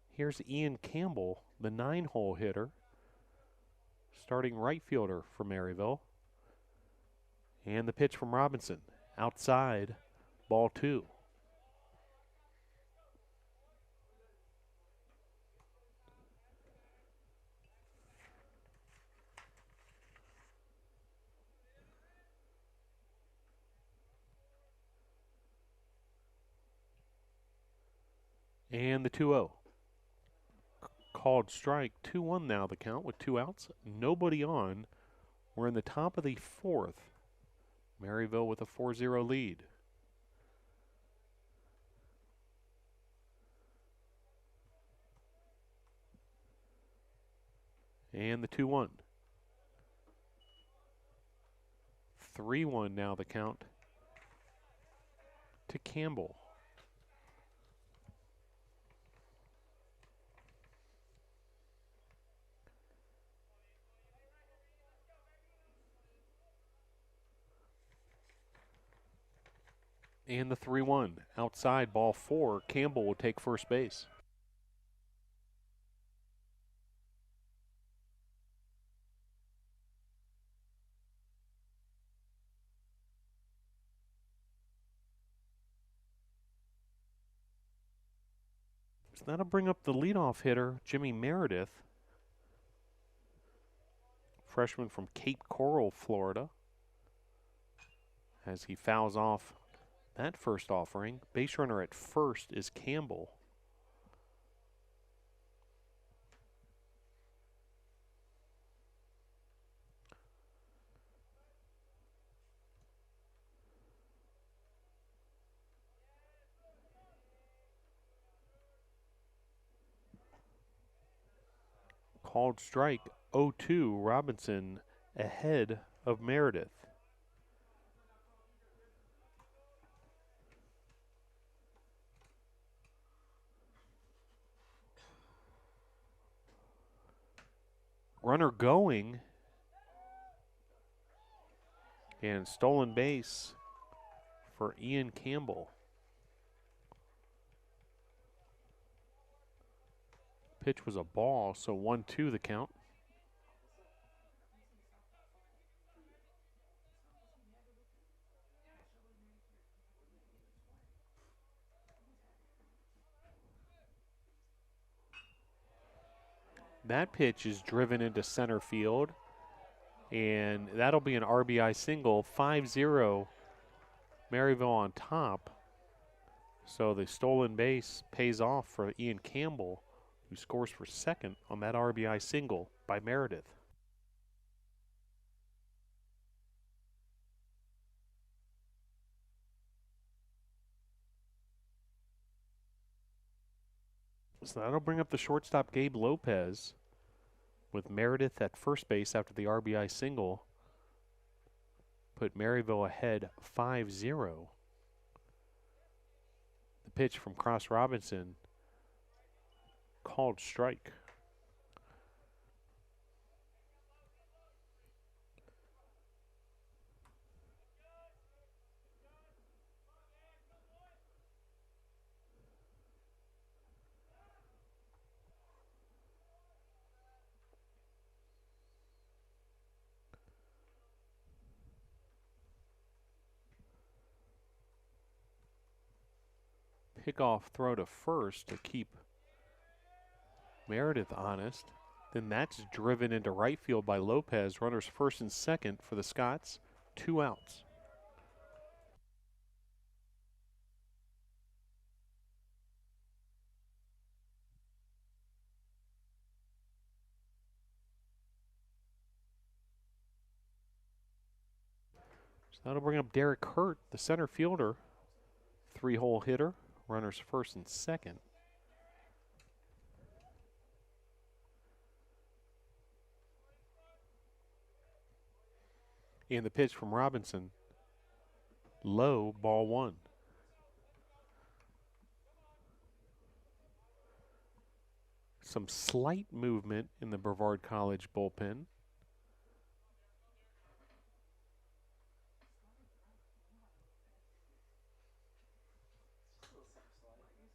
Here's Ian Campbell, the 9-hole hitter, starting right fielder for Maryville. And the pitch from Robinson, outside, ball 2. And the 2-0. Called strike. 2-1 now the count with 2 outs. Nobody on. We're in the top of the 4th. Maryville with a 4-0 lead. And the 2-1. 3-1 now the count to Campbell. And the 3-1. Outside, ball 4. Campbell will take first base. So that'll bring up the leadoff hitter, Jimmy Meredith, freshman from Cape Coral, Florida, as he fouls off that first offering. Base runner at first is Campbell. Called strike, 0-2, Robinson ahead of Meredith. Runner going, and stolen base for Ian Campbell. Pitch was a ball, so 1-2 the count. That pitch is driven into center field, and that'll be an RBI single. 5-0 Maryville on top. So the stolen base pays off for Ian Campbell, who scores for second on that RBI single by Meredith. So that'll bring up the shortstop Gabe Lopez with Meredith at first base after the RBI single. Put Maryville ahead 5-0. The pitch from Cross Robinson called strike. Pickoff throw to first to keep Meredith honest. Then that's driven into right field by Lopez. Runners first and second for the Scots. 2 outs. So that'll bring up Derek Hurt, the center fielder. 3-hole hitter. Runners first and second. And the pitch from Robinson. Low, ball 1. Some slight movement in the Brevard College bullpen.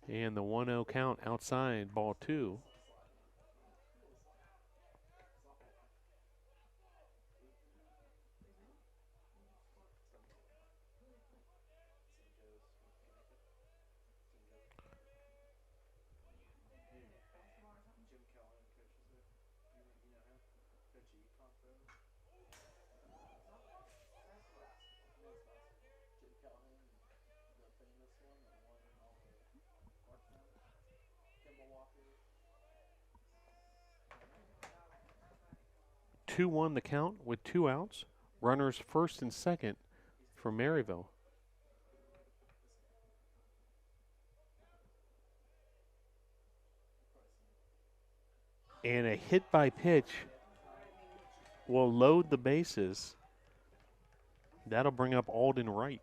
And the 1-0 count outside, ball 2. Two won the count with 2 outs. Runners first and second for Maryville. And a hit by pitch will load the bases. That'll bring up Alden Wright.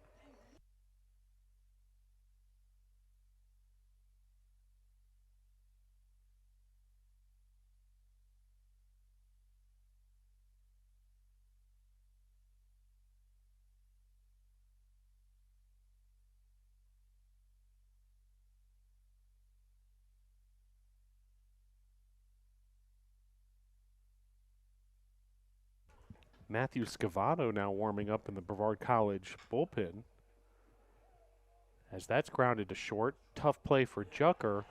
Matthew Scavato now warming up in the Brevard College bullpen. As that's grounded to short. Tough play for Jucker.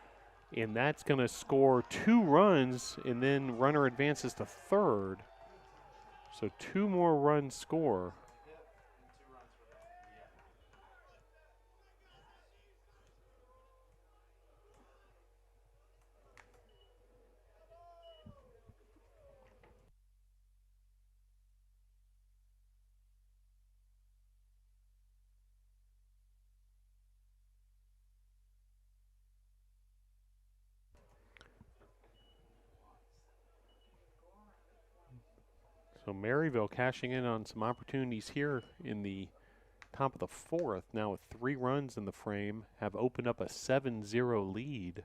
And that's going to score 2 runs, and then runner advances to third. So 2 more runs score. So Maryville cashing in on some opportunities here in the top of the 4th. Now with 3 runs in the frame, have opened up a 7-0 lead.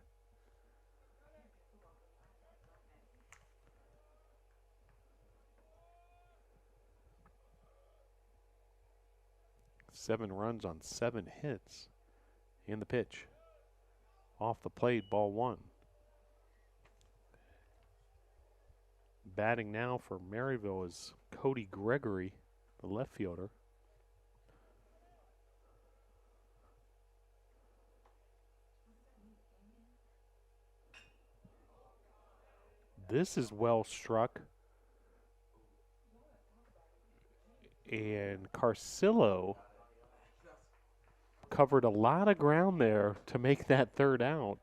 Seven runs on 7 hits. And the pitch. Off the plate, ball 1. Batting now for Maryville is Cody Gregory, the left fielder. This is well struck. And Carcillo covered a lot of ground there to make that third out.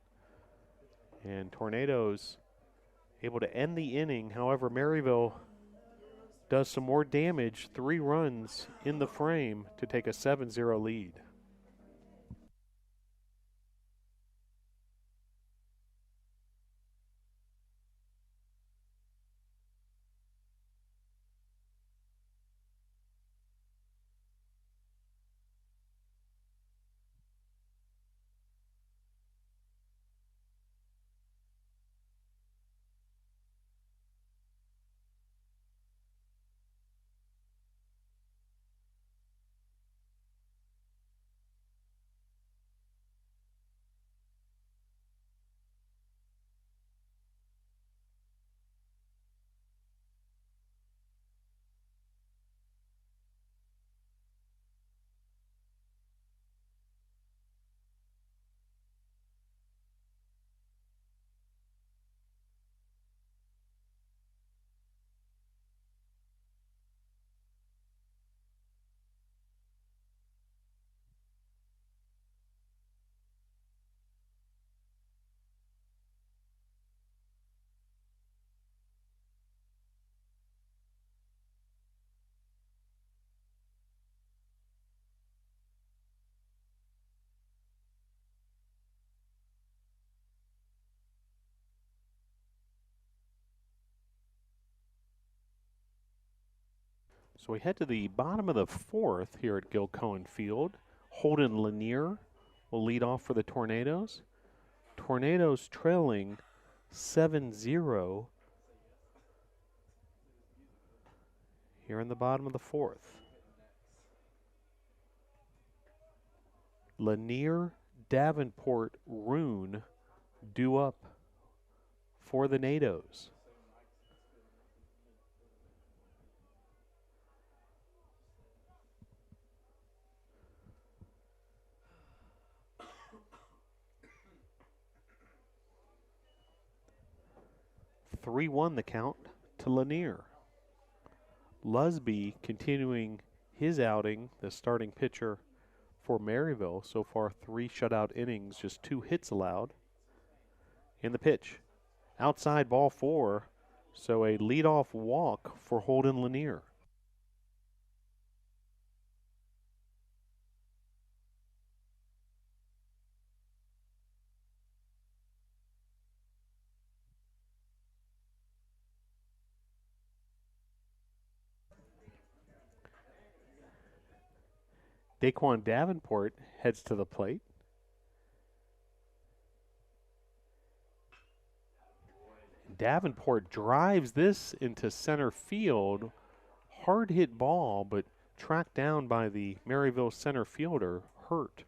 And Tornadoes able to end the inning. However, Maryville does some more damage, 3 runs in the frame to take a 7-0 lead. So we head to the bottom of the 4th here at Gilcohen Field. Holden Lanier will lead off for the Tornadoes. Tornadoes trailing 7-0 here in the bottom of the 4th. Lanier, Davenport, Roon due up for the Nados. (3-1) the count to Lanier. Lusby continuing his outing, the starting pitcher for Maryville. So far 3 shutout innings, just 2 hits allowed. In the pitch, outside ball 4, so a leadoff walk for Holden Lanier. Daquan Davenport heads to the plate. Davenport drives this into center field. Hard hit ball, but tracked down by the Maryville center fielder, Hurt.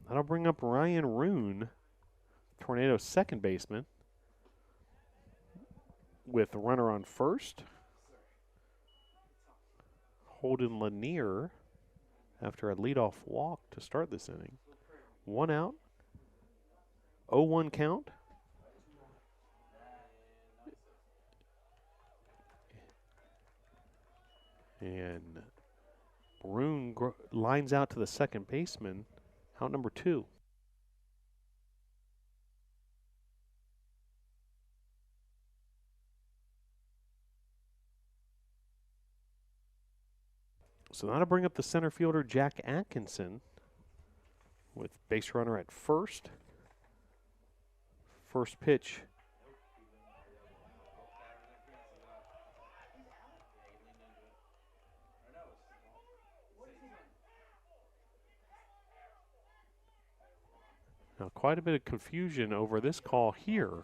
That'll bring up Ryan Roon, Tornado's second baseman, with the runner on first. Holden Lanier after a leadoff walk to start this inning. 1 out, 0-1 count. And Roon lines out to the second baseman, out number 2. So that'll bring up the center fielder, Jack Atkinson, with base runner at first. First pitch. Now, quite a bit of confusion over this call here.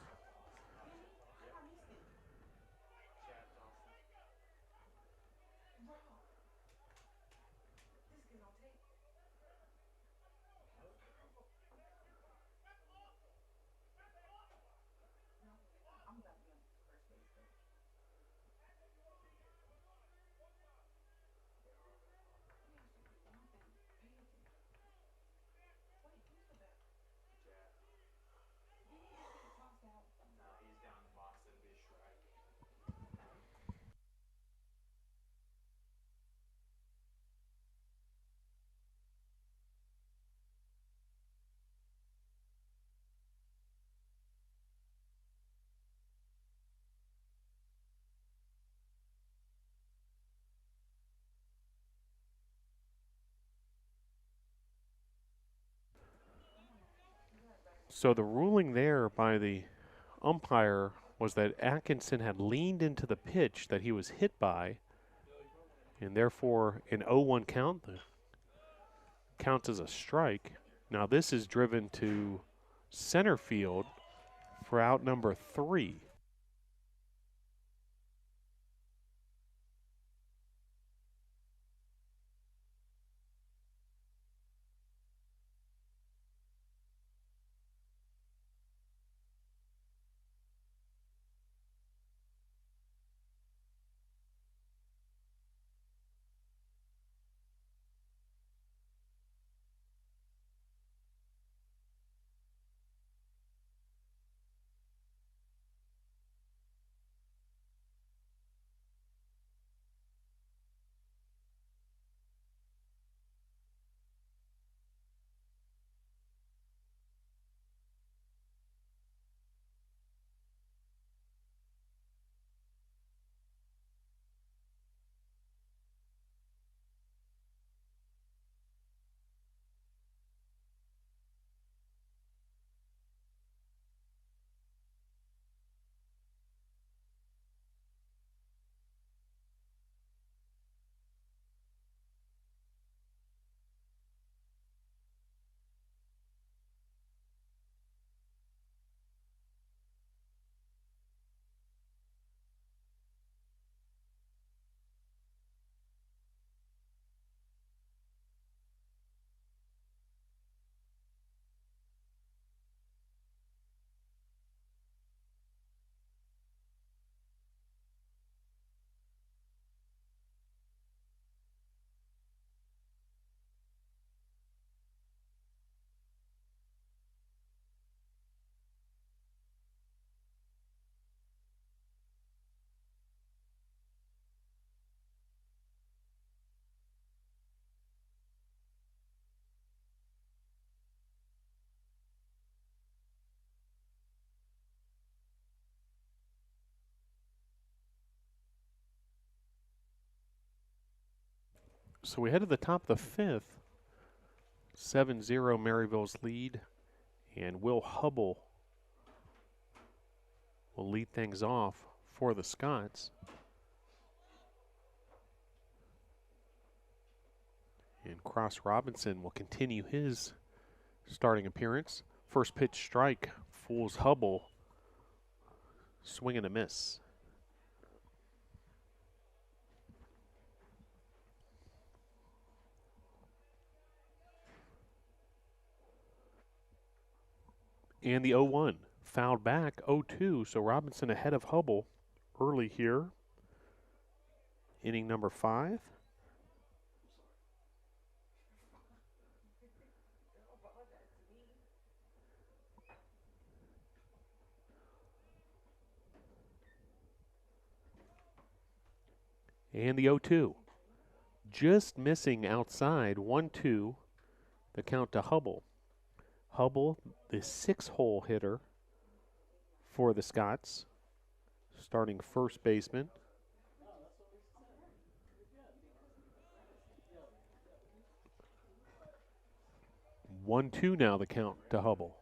So the ruling there by the umpire was that Atkinson had leaned into the pitch that he was hit by, and therefore an 0-1 count counts as a strike. Now this is driven to center field for out number 3. So we head to the top of the 5th. 7-0 Maryville's lead, and Will Hubble will lead things off for the Scots. And Cross Robinson will continue his starting appearance. First pitch strike fools Hubble. Swing and a miss. And the 0-1 fouled back. 0-2, so Robinson ahead of Hubble early here. Inning number 5. And the 0-2. Just missing outside. 1-2. The count to Hubble. Hubble, the 6-hole hitter for the Scots, starting first baseman. One, two now the count to Hubble.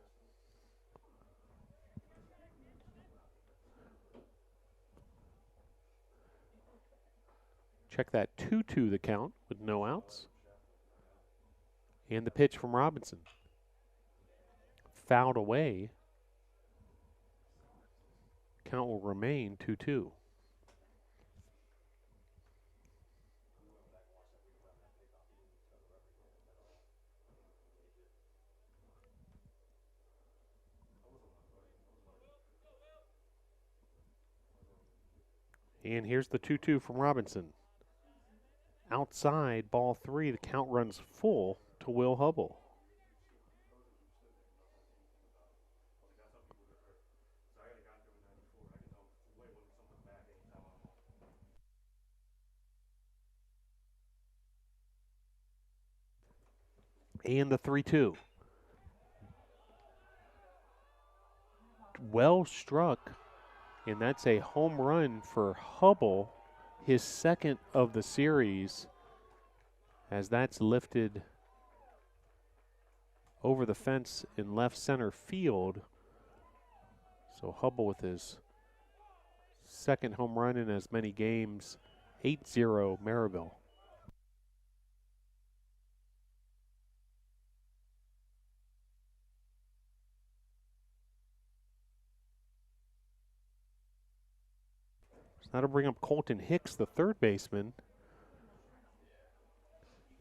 Check that 2-2 the count with no outs. And the pitch from Robinson. Fouled away. Count will remain 2-2. And here's the 2-2 from Robinson. Outside, ball 3. The count runs full to Will Hubble. And the 3-2. Well struck, and that's a home run for Hubble, his second of the series, as that's lifted over the fence in left center field. So Hubble with his second home run in as many games, 8-0 Maryville. So that'll bring up Colton Hicks, the third baseman.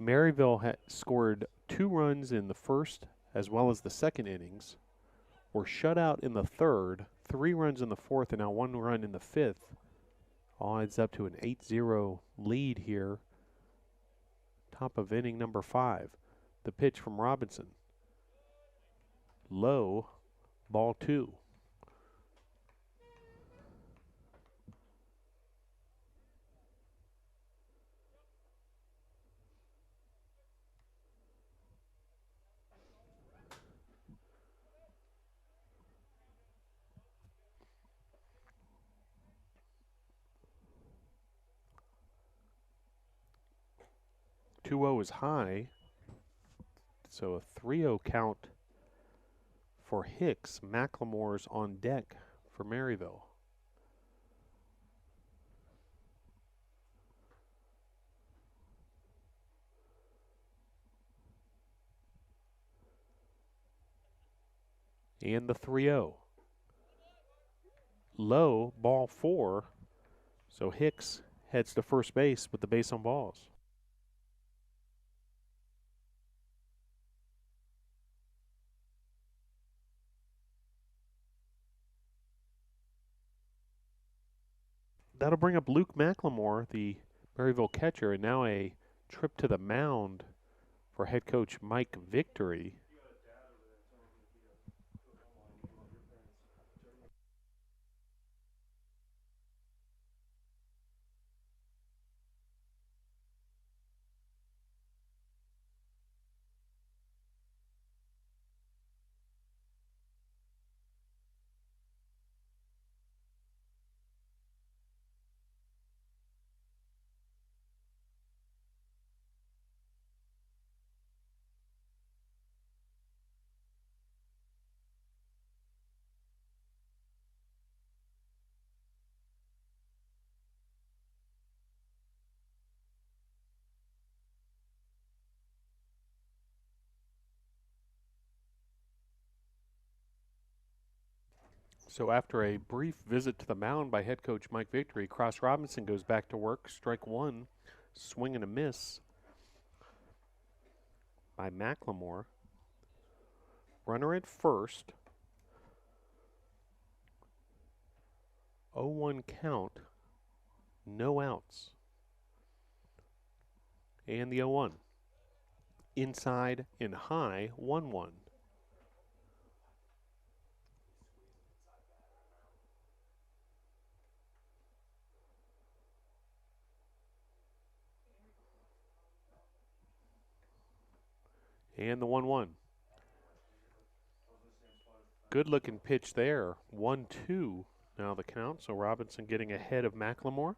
Maryville scored 2 runs in the first as well as the second innings, were shut out in the third, 3 runs in the fourth, and now 1 run in the fifth. All adds up to an 8-0 lead here. Top of inning number 5. The pitch from Robinson. Low, ball 2. Two-0 is high, so a 3-0 count for Hicks. McLemore's on deck for Maryville. And the 3-0. Low, ball 4. So Hicks heads to first base with the base on balls. That'll bring up Luke McLemore, the Maryville catcher, and now a trip to the mound for head coach Mike Victory. So after a brief visit to the mound by head coach Mike Victory, Cross Robinson goes back to work. Strike 1, swing and a miss by McLemore. Runner at first. 0-1 count, no outs. And the 0-1. Inside and high, 1-1. And the 1-1. Good looking pitch there. 1-2 now the count. So Robinson getting ahead of McLemore.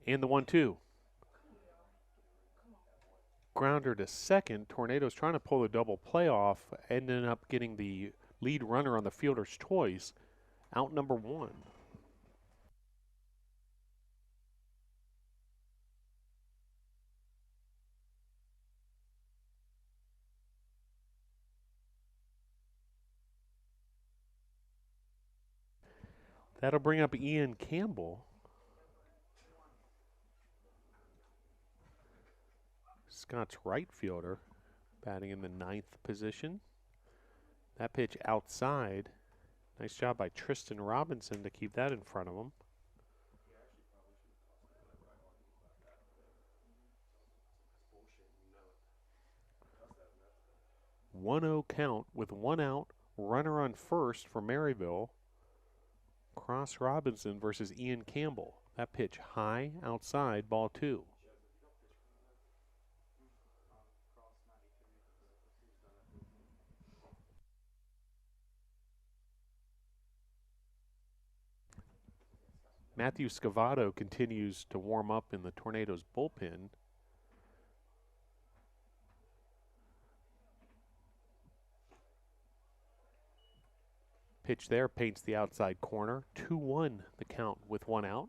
And the 1-2. Grounder to second. Tornadoes trying to pull a double play off. Ended up getting the lead runner on the fielder's choice. Out number 1. That'll bring up Ian Campbell. Scott's right fielder, batting in the 9th position. That pitch outside. Nice job by Tristan Robinson to keep that in front of him. One-0 count with 1 out. Runner on first for Maryville. Cross Robinson versus Ian Campbell. That pitch high, outside, ball 2. Matthew Scavato continues to warm up in the Tornadoes bullpen. Pitch there, paints the outside corner. 2-1 the count with one out.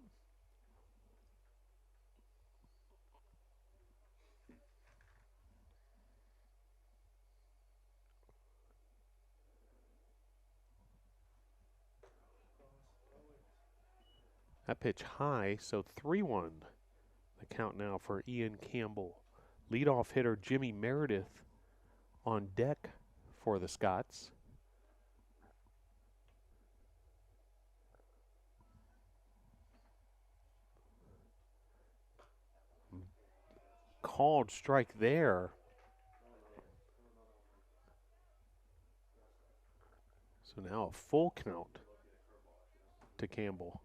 That pitch high, so 3-1 the count now for Ian Campbell. Leadoff hitter Jimmy Meredith on deck for the Scots. Called strike there. So now a full count to Campbell.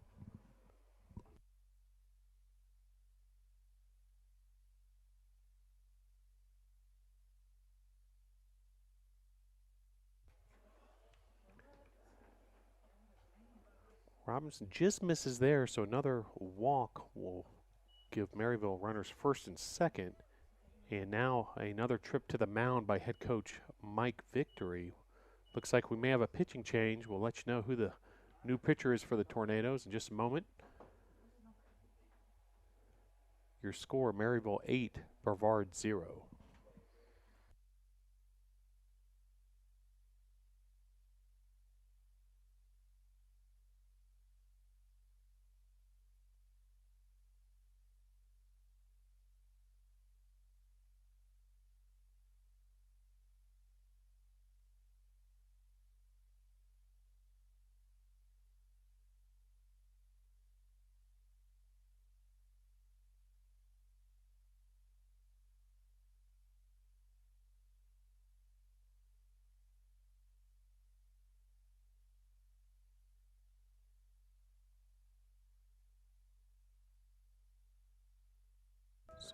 Robinson just misses there, so another walk will give Maryville runners first and second. And now another trip to the mound by head coach Mike Victory. Looks like we may have a pitching change. We'll let you know who the new pitcher is for the Tornadoes in just a moment. Your score, Maryville 8, Brevard 0.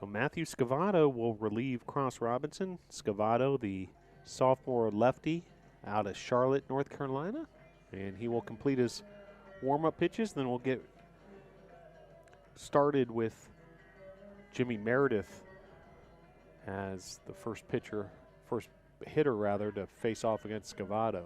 So Matthew Scavato will relieve Cross Robinson. Scavato, the sophomore lefty out of Charlotte, North Carolina. And he will complete his warm-up pitches. Then we'll get started with Jimmy Meredith as the first hitter to face off against Scavato.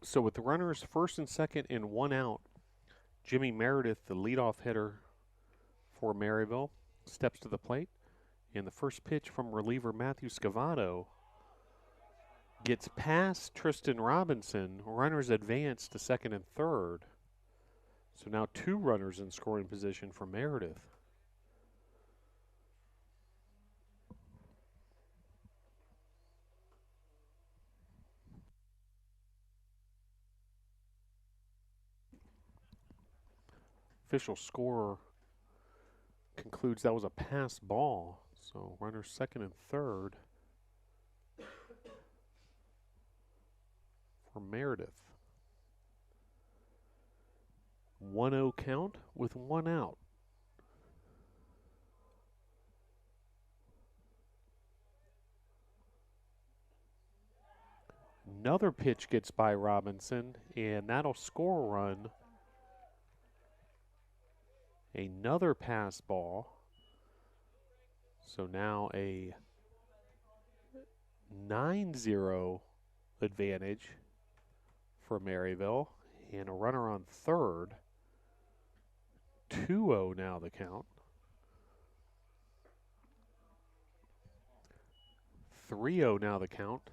So with the runners first and second and one out, Jimmy Meredith, the leadoff hitter for Maryville, steps to the plate. And the first pitch from reliever Matthew Scavato gets past Tristan Robinson. Runners advance to second and third. So now two runners in scoring position for Meredith. Official score concludes that was a pass ball. So runners second and third for Meredith. 1-0 count with one out. Another pitch gets by Robinson, and that'll score a run. Another pass ball. So now a 9-0 advantage for Maryville, and a runner on third. 2-0 now the count. 3-0 now the count.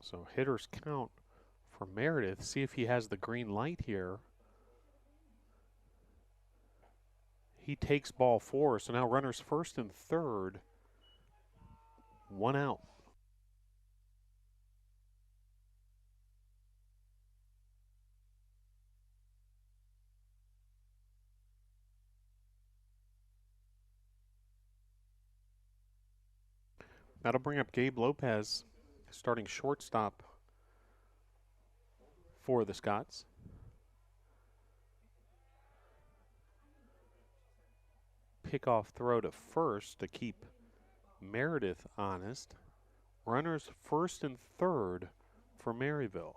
So hitters count for Meredith. See if he has the green light here. He takes ball 4, so now runners first and third. 1 out. That'll bring up Gabe Lopez, starting shortstop for the Scots. Pickoff throw to first to keep Meredith honest. Runners first and third for Maryville.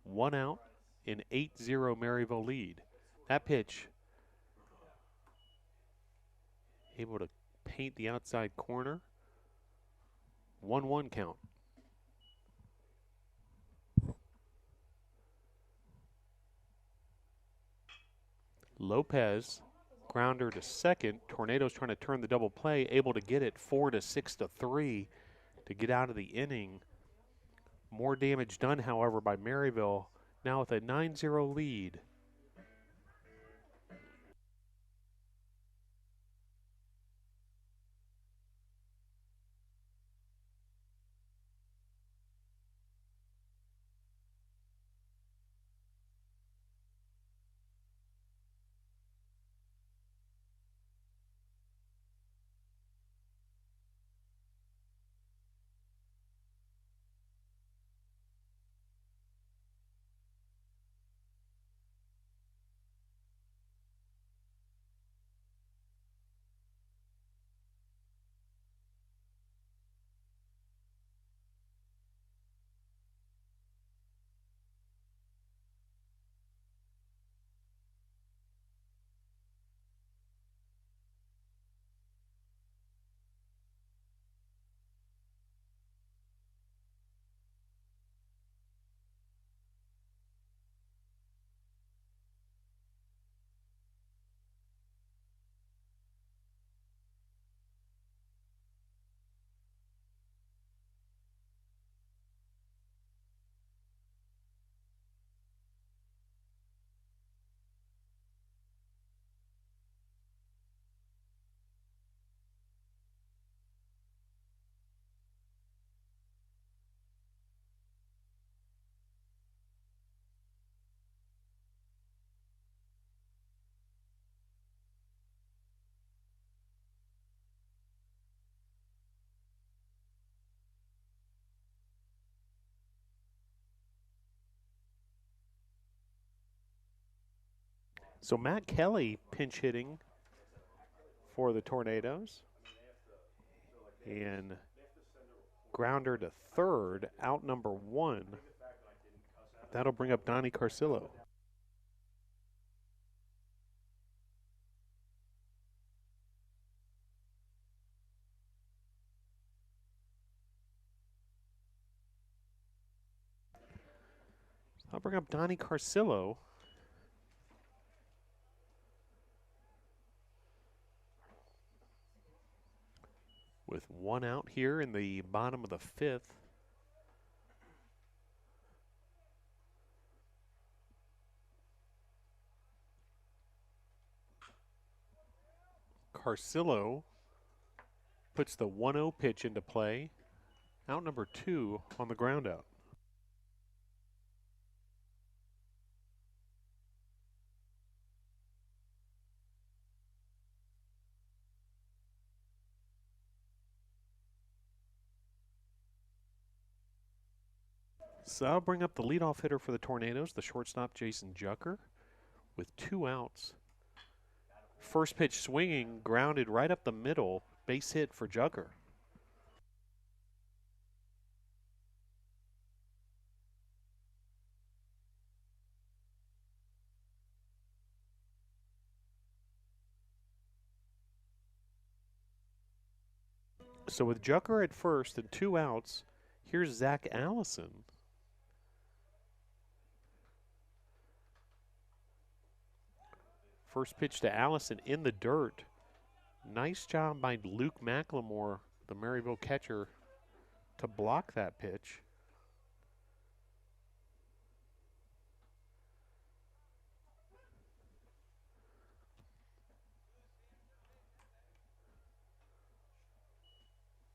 1 out, an 8-0 Maryville lead. That pitch able to paint the outside corner. 1-1 count. Lopez, grounder to second. Tornadoes trying to turn the double play, able to get it 4-6-3 to get out of the inning. More damage done, however, by Maryville, now with a 9-0 lead. So Matt Kelly pinch hitting for the Tornadoes. And grounder to third, out number 1. That'll bring up Donnie Carcillo. I'll bring up Donnie Carcillo. With 1 out here in the bottom of the 5th. Carcillo puts the 1-0 pitch into play. Out number 2 on the ground out. So I'll bring up the leadoff hitter for the Tornadoes, the shortstop Jason Jucker, with 2 outs. First pitch swinging, grounded right up the middle, base hit for Jucker. So with Jucker at first and 2 outs, here's Zach Allison. First pitch to Allison in the dirt. Nice job by Luke McLemore, the Maryville catcher, to block that pitch.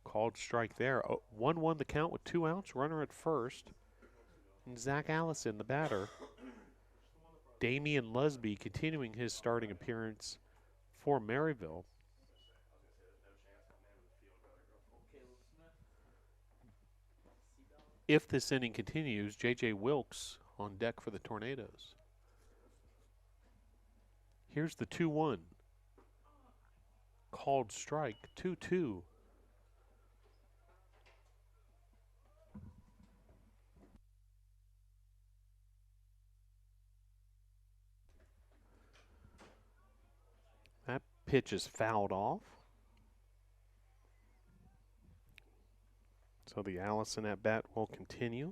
Called strike there. 1-1 the count with 2 outs, runner at first. And Zach Allison, the batter. Damian Lusby continuing his starting appearance for Maryville. If this inning continues, J.J. Wilkes on deck for the Tornadoes. Here's the 2-1. Called strike, 2-2. That pitch is fouled off. So the Allison at bat will continue.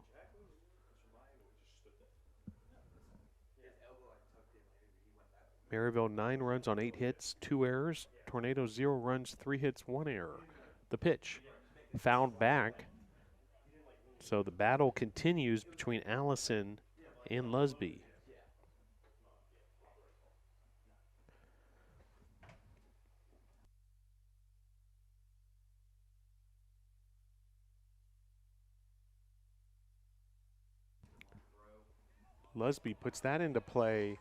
Maryville 9 runs on 8 hits, 2 errors. Tornadoes 0 runs, 3 hits, 1 error. The pitch fouled back. So the battle continues between Allison and Lusby. Lusby puts that into play.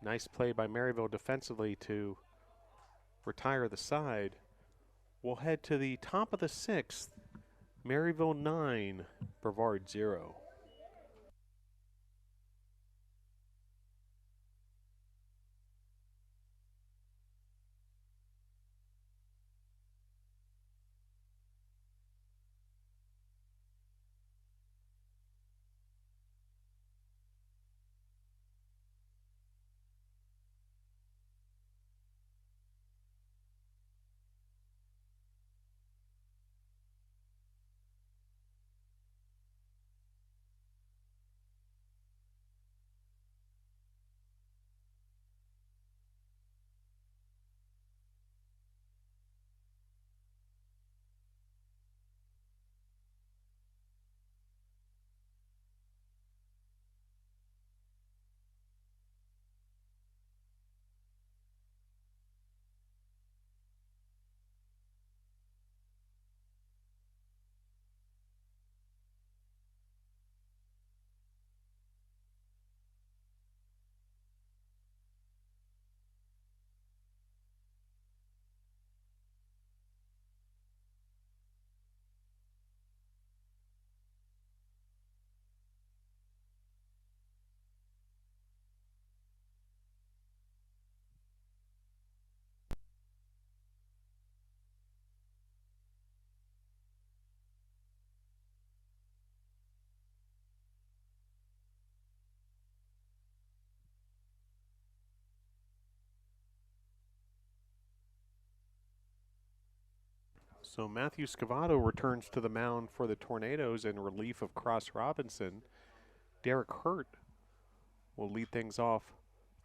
Nice play by Maryville defensively to retire the side. We'll head to the top of the 6th. Maryville 9, Brevard 0. So Matthew Scavato returns to the mound for the Tornadoes in relief of Cross Robinson. Derek Hurt will lead things off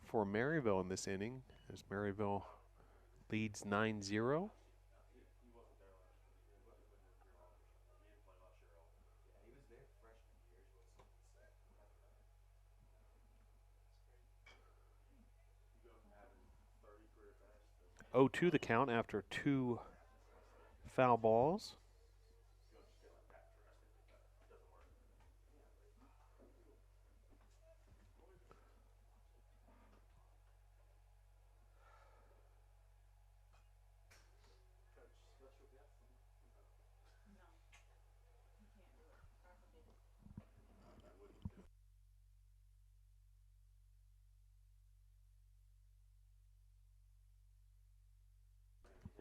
for Maryville in this inning as Maryville leads 9-0. Oh, 2 the count after 2 foul balls.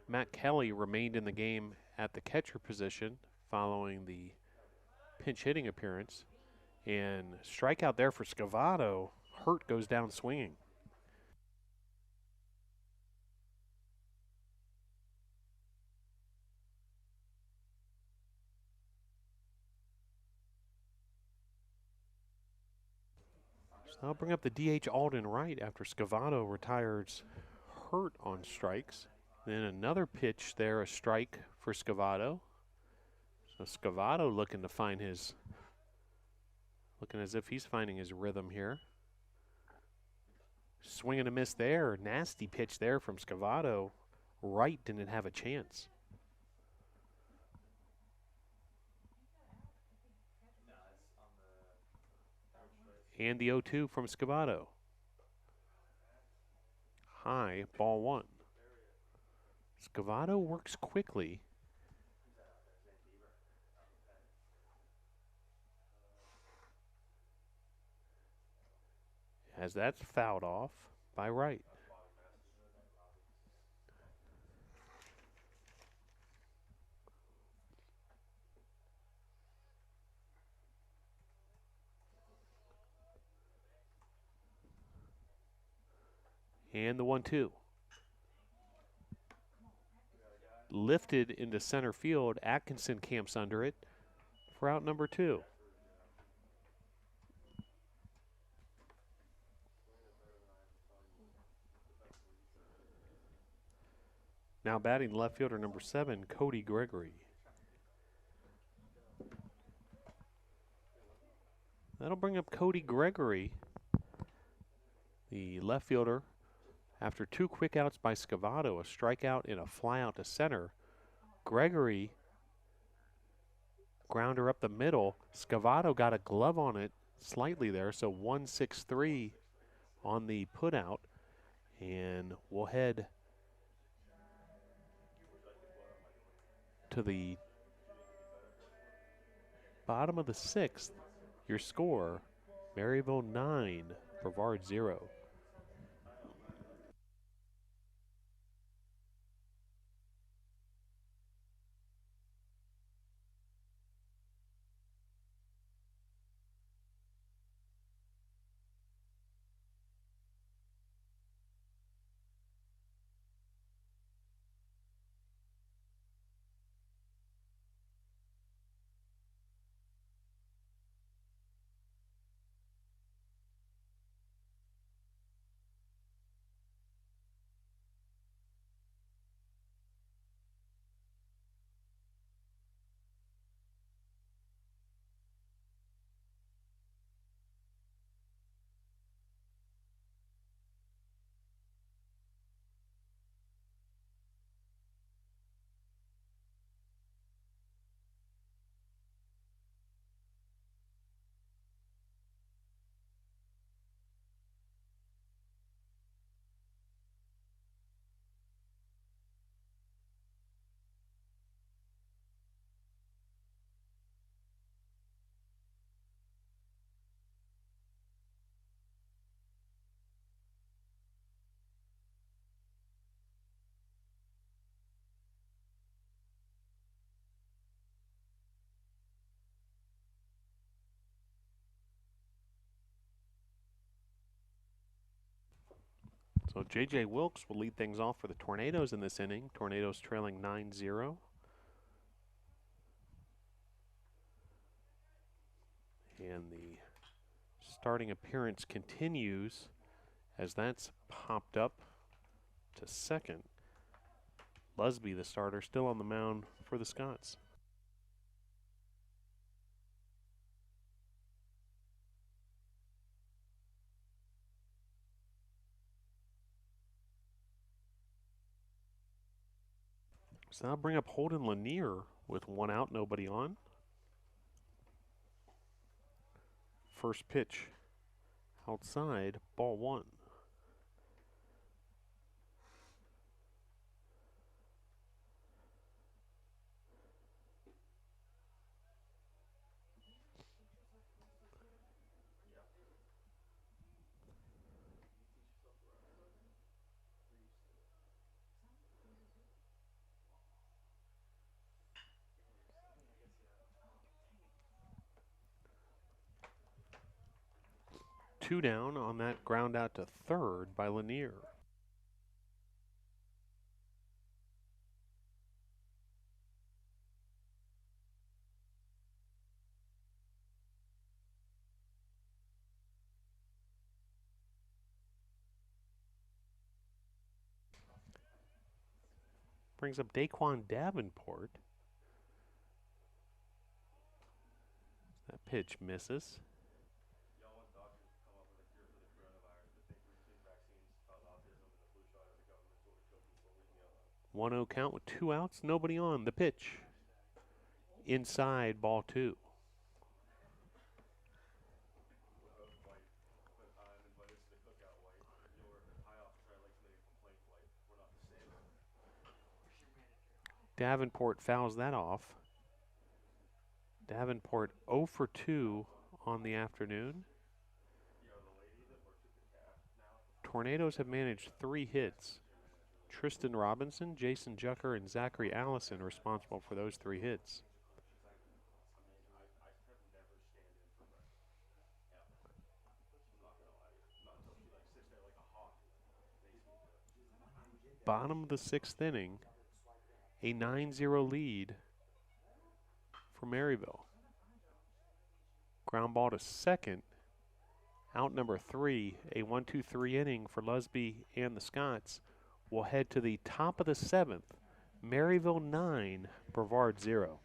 Matt Kelly remained in the game at the catcher position following the pinch hitting appearance. And strikeout there for Scavato. Hurt goes down swinging. So I'll bring up the DH Alden Wright after Scavato retires hurt on strikes. Then another pitch there, a strike for Scavato. So Scavato looking as if he's finding his rhythm here. Swing and a miss there. Nasty pitch there from Scavato. Wright didn't have a chance. And the 0-2 from Scavato. High, ball one. Scavato works quickly. As that's fouled off by Wright. And the 1-2. Lifted into center field. Atkinson camps under it for out number 2. Now batting left fielder number 7, Cody Gregory. That'll bring up Cody Gregory, the left fielder. After 2 quick outs by Scavato, a strikeout and a fly out to center. Gregory, grounder up the middle. Scavato got a glove on it slightly there, so 1-6-3 on the putout. And we'll head to the bottom of the 6th. Your score, Maryville 9, Brevard 0. So J.J. Wilkes will lead things off for the Tornadoes in this inning. Tornadoes trailing 9-0. And the starting appearance continues as that's popped up to second. Busby, the starter, still on the mound for the Scots. So I'll bring up Holden Lanier with 1 out, nobody on. First pitch outside, ball 1. Two down on that ground out to third by Lanier. brings up Daquan Davenport. That pitch misses. 1-0 count with 2 outs, nobody on. The pitch. Inside, ball 2. Davenport fouls that off. Davenport 0 for 2 on the afternoon. Tornadoes have managed 3 hits. Tristan Robinson, Jason Jucker, and Zachary Allison responsible for those 3 hits. Bottom of the 6th inning, a 9-0 lead for Maryville. Ground ball to second. Out number 3, a 1-2-3 inning for Lusby and the Scots. We'll head to the top of the 7th. Maryville 9, Brevard 0.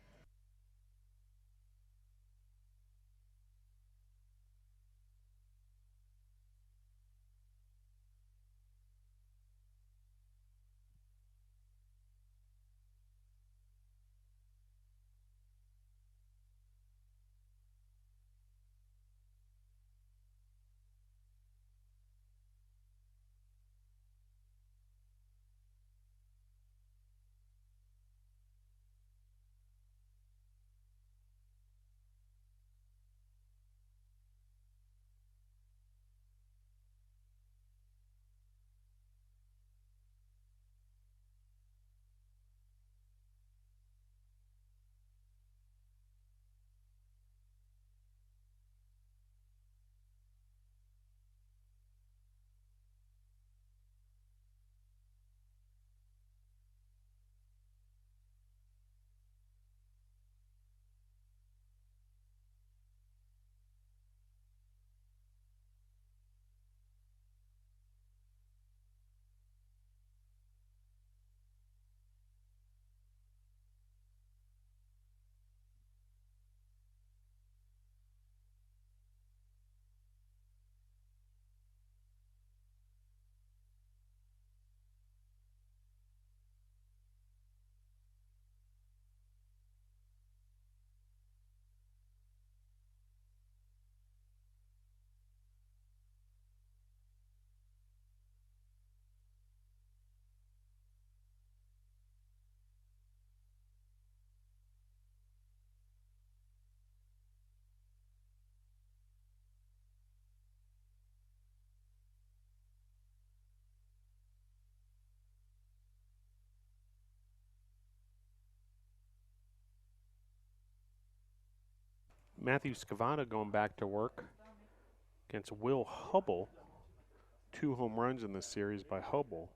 Matthew Scavata going back to work against Will Hubble. 2 home runs in this series by Hubble.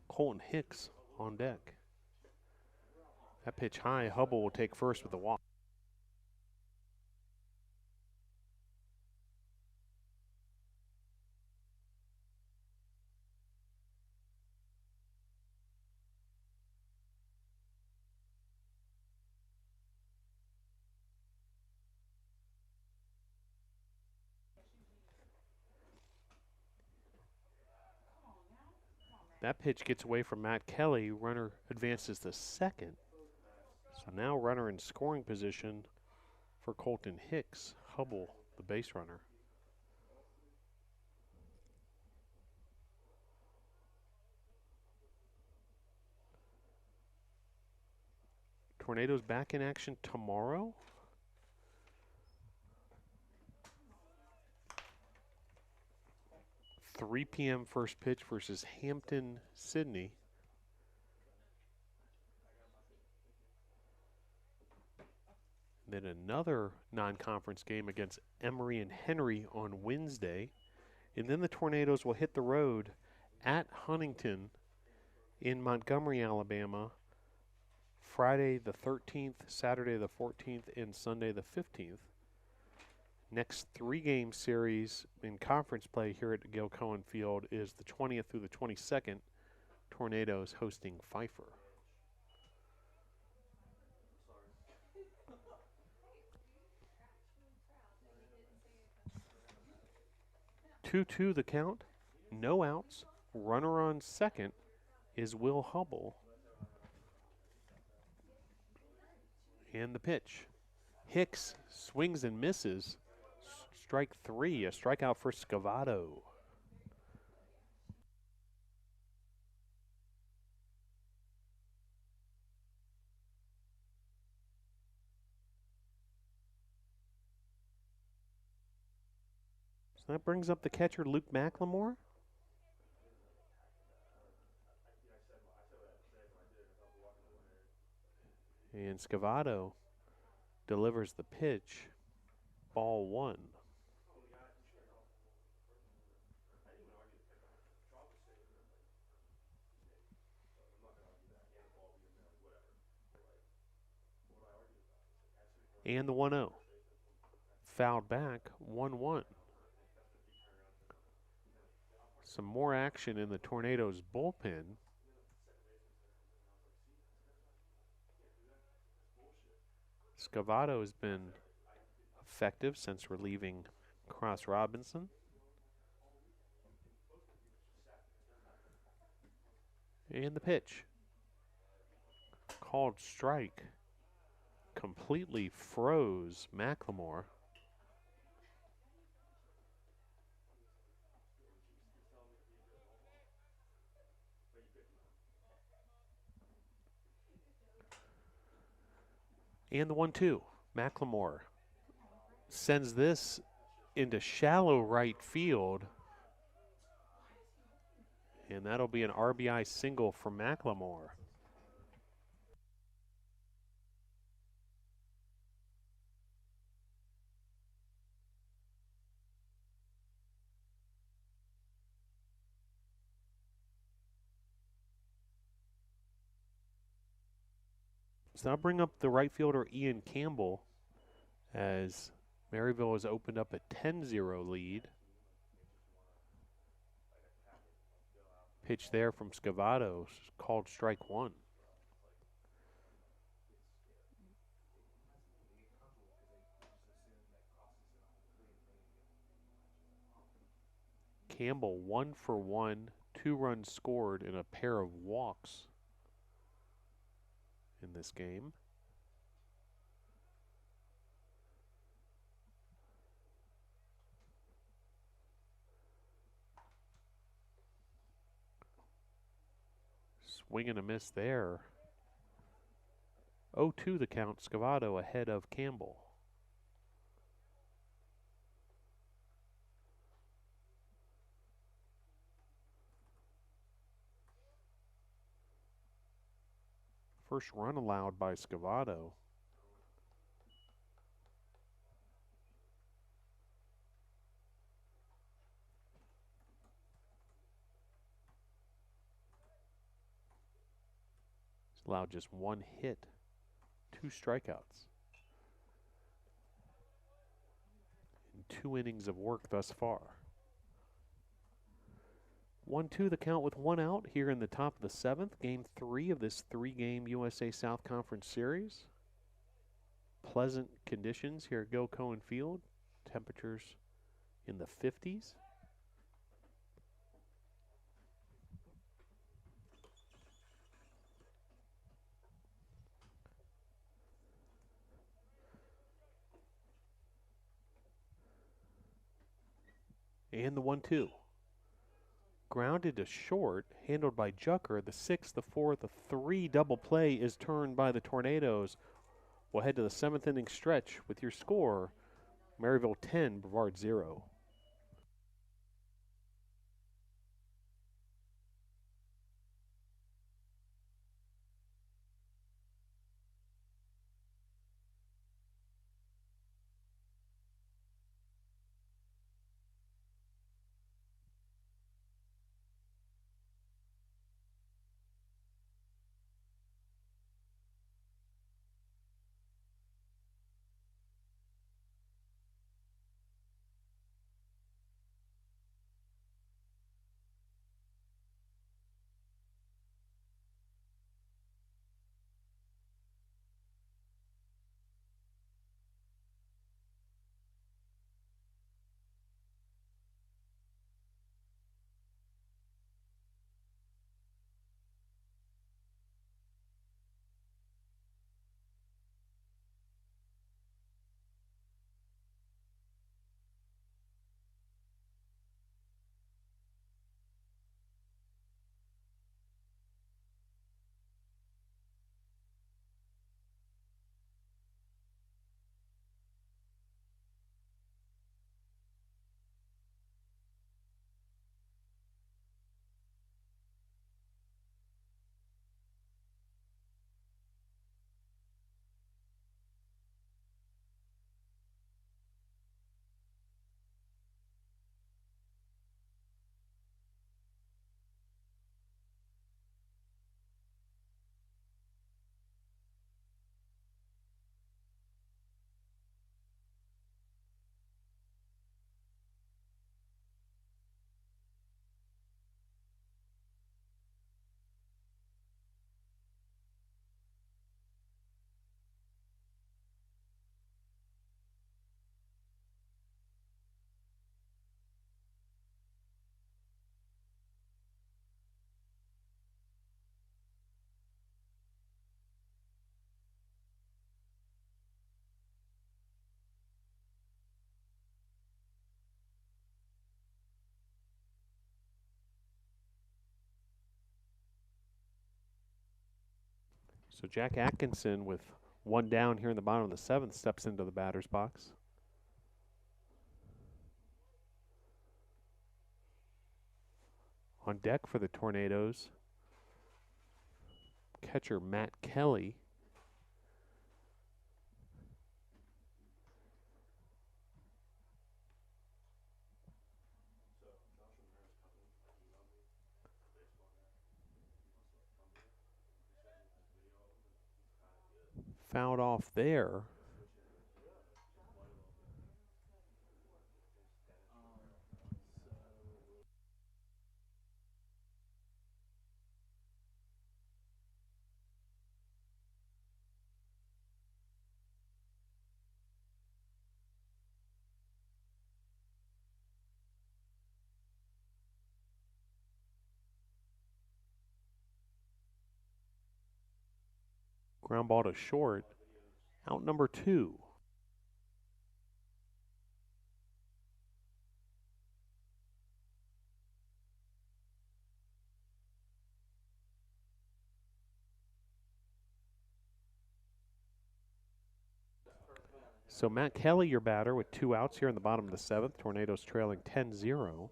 Colton Hicks on deck. That pitch high, Hubble will take first with a walk. That pitch gets away from Matt Kelly. Runner advances to second. So now runner in scoring position for Colton Hicks. Hubble, the base runner. Tornadoes back in action tomorrow. 3 p.m. first pitch versus Hampton, Sydney. Then another non-conference game against Emory and Henry on Wednesday. And then the Tornadoes will hit the road at Huntington in Montgomery, Alabama, Friday the 13th, Saturday the 14th, and Sunday the 15th. Next 3-game series in conference play here at Gil Cohen Field is the 20th through the 22nd. Tornadoes hosting Pfeiffer. 2-2 the count. No outs. Runner on second is Will Hubble. And the pitch. Hicks swings and misses. Strike 3, a strikeout for Scavato. So that brings up the catcher, Luke McLemore. And Scavato delivers the pitch. Ball 1. And the 1-0. Fouled back, 1-1. Some more action in the Tornadoes bullpen. Scavato has been effective since relieving Cross Robinson. And the pitch. Called strike. Completely froze McLemore. And the 1-2. McLemore sends this into shallow right field. And that'll be an RBI single for McLemore. So I'll bring up the right fielder Ian Campbell as Maryville has opened up a 10-0 lead. Pitch there from Scavato, called strike 1. Campbell 1 for 1, 2 runs scored and a pair of walks in this game. Swing and a miss there. 0-2 the count, Scavato ahead of Campbell. First run allowed by Scavato. He's allowed just 1 hit, 2 strikeouts. In 2 innings of work thus far. 1-2 the count with 1 out here in the top of the 7th. Game 3 of this 3-game USA South Conference Series. Pleasant conditions here at Gil Cohen Field. Temperatures in the 50s. And the 1-2. Grounded to short, handled by Jucker. The 6th, the 4th, a 3 double play is turned by the Tornadoes. We'll head to the 7th inning stretch with your score, Maryville 10, Brevard 0. So Jack Atkinson, with one down here in the bottom of the 7th, steps into the batter's box. On deck for the Tornadoes, catcher Matt Kelly. Fouled off there. Ground ball to short. Out number 2. So Matt Kelly, your batter, with 2 outs here in the bottom of the 7th. Tornadoes trailing 10-0.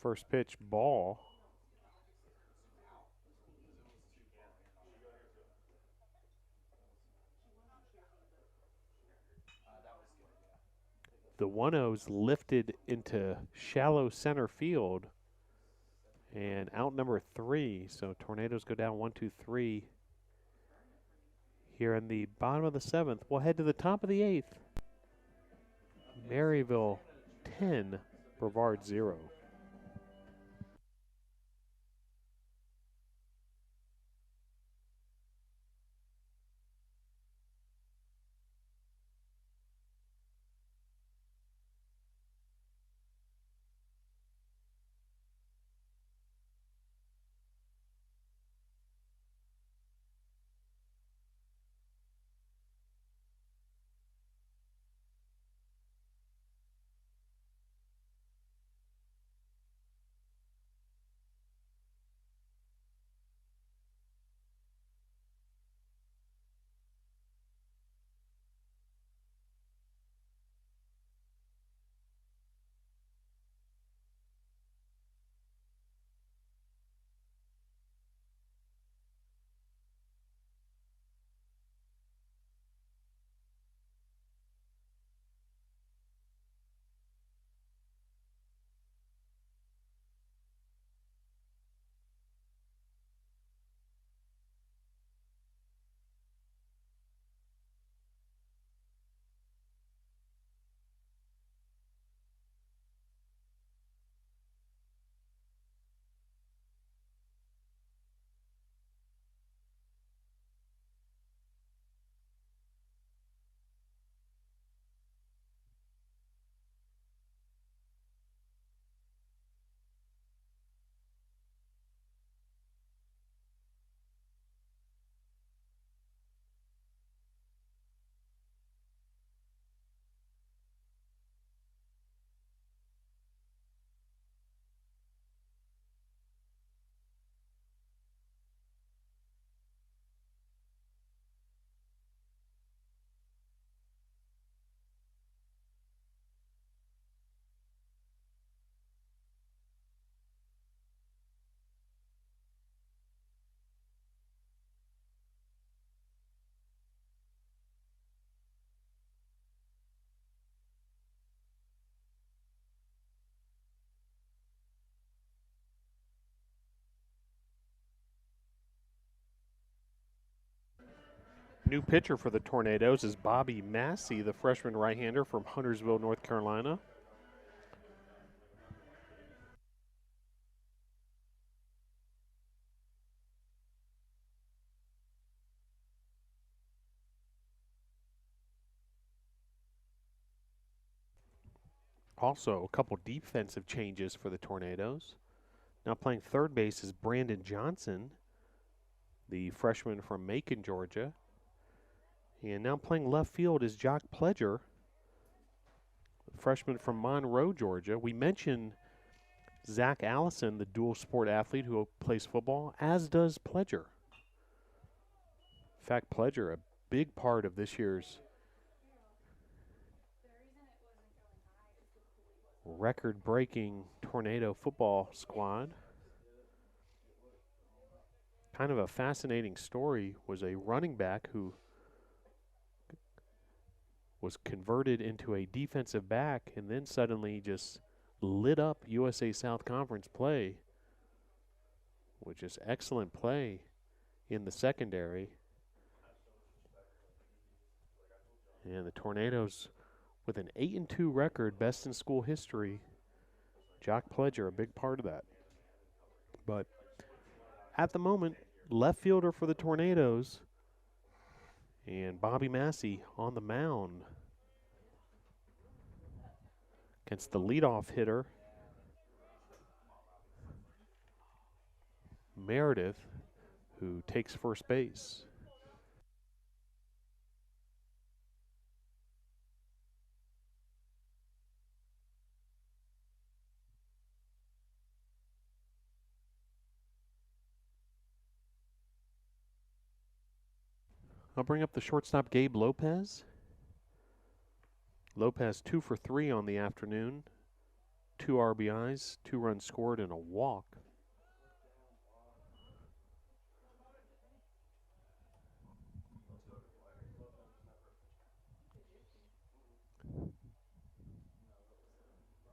First pitch, ball. The 1-0's lifted into shallow center field. And out number 3. So Tornadoes go down 1-2-3 here in the bottom of the 7th. We'll head to the top of the 8th. Maryville 10, Brevard 0. New pitcher for the Tornadoes is Bobby Massey, the freshman right-hander from Huntersville, North Carolina. Also, a couple defensive changes for the Tornadoes. Now playing third base is Brandon Johnson, the freshman from Macon, Georgia. And now playing left field is Jock Pledger, freshman from Monroe, Georgia. We mentioned Zach Allison, the dual sport athlete who plays football, as does Pledger. In fact, Pledger, a big part of this year's record-breaking Tornado football squad. Kind of a fascinating story was a running back who was converted into a defensive back and then suddenly just lit up USA South Conference play, which is excellent play in the secondary. And the Tornadoes with an 8-2 record, best in school history. Jock Pledger, a big part of that. But at the moment, left fielder for the Tornadoes and Bobby Massey on the mound against the leadoff hitter, Meredith, who takes first base. I'll bring up the shortstop, Gabe Lopez. Lopez 2 for 3 on the afternoon. 2 RBIs, 2 runs scored, and a walk.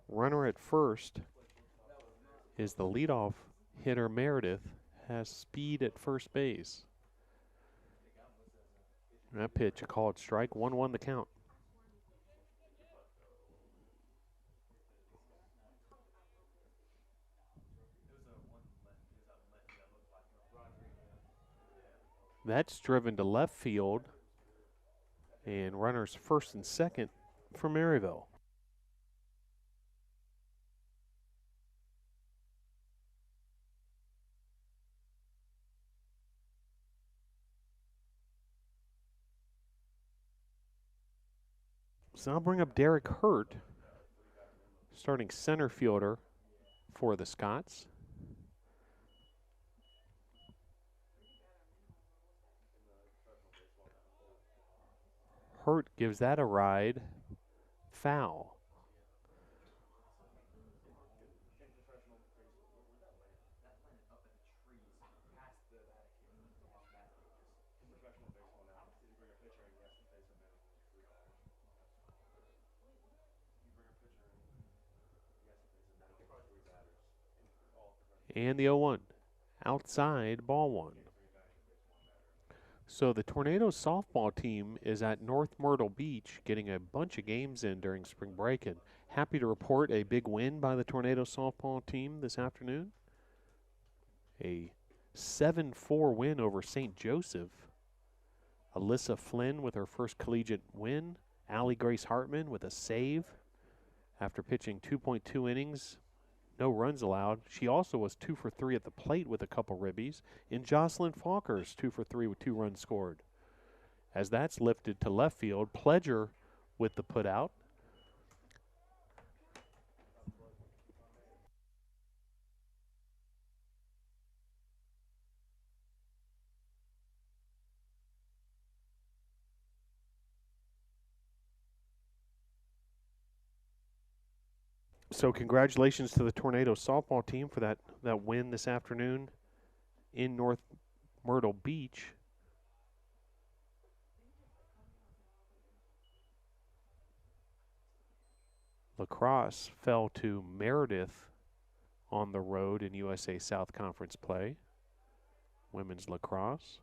Runner at first is the leadoff hitter, Meredith, has speed at first base. That pitch, a called strike, 1-1 the count. That's driven to left field, and runners first and second for Maryville. So I'll bring up Derek Hurt, starting center fielder for the Scots. Hurt gives that a ride, foul. And the 0-1, outside, ball one. So the Tornadoes softball team is at North Myrtle Beach getting a bunch of games in during spring break, and happy to report a big win by the Tornadoes softball team this afternoon. A 7-4 win over St. Joseph. Alyssa Flynn with her first collegiate win. Allie Grace Hartman with a save after pitching 2.2 innings. No runs allowed. She also was 2 for 3 at the plate with a couple ribbies. And Jocelyn Falkers 2 for 3 with 2 runs scored. As that's lifted to left field, Pledger with the putout. So congratulations to the Tornadoes softball team for that win this afternoon in North Myrtle Beach. Lacrosse fell to Meredith on the road in USA South Conference play. Women's lacrosse.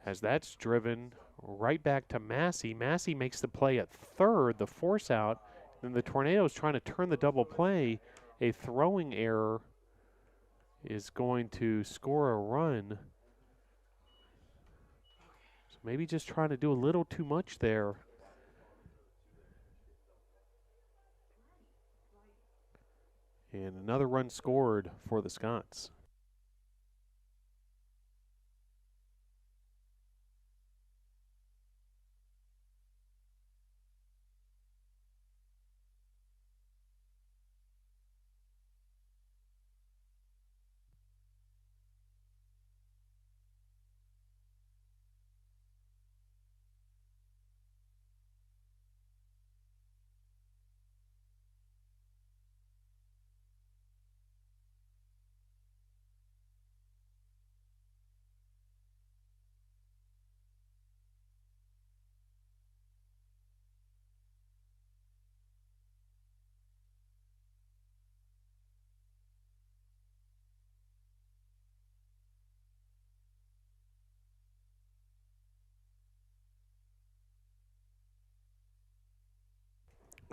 As that's driven right back to Massey. Massey makes the play at third, the force out. Then the Tornadoes trying to turn the double play. A throwing error is going to score a run. So maybe just trying to do a little too much there. And another run scored for the Scots.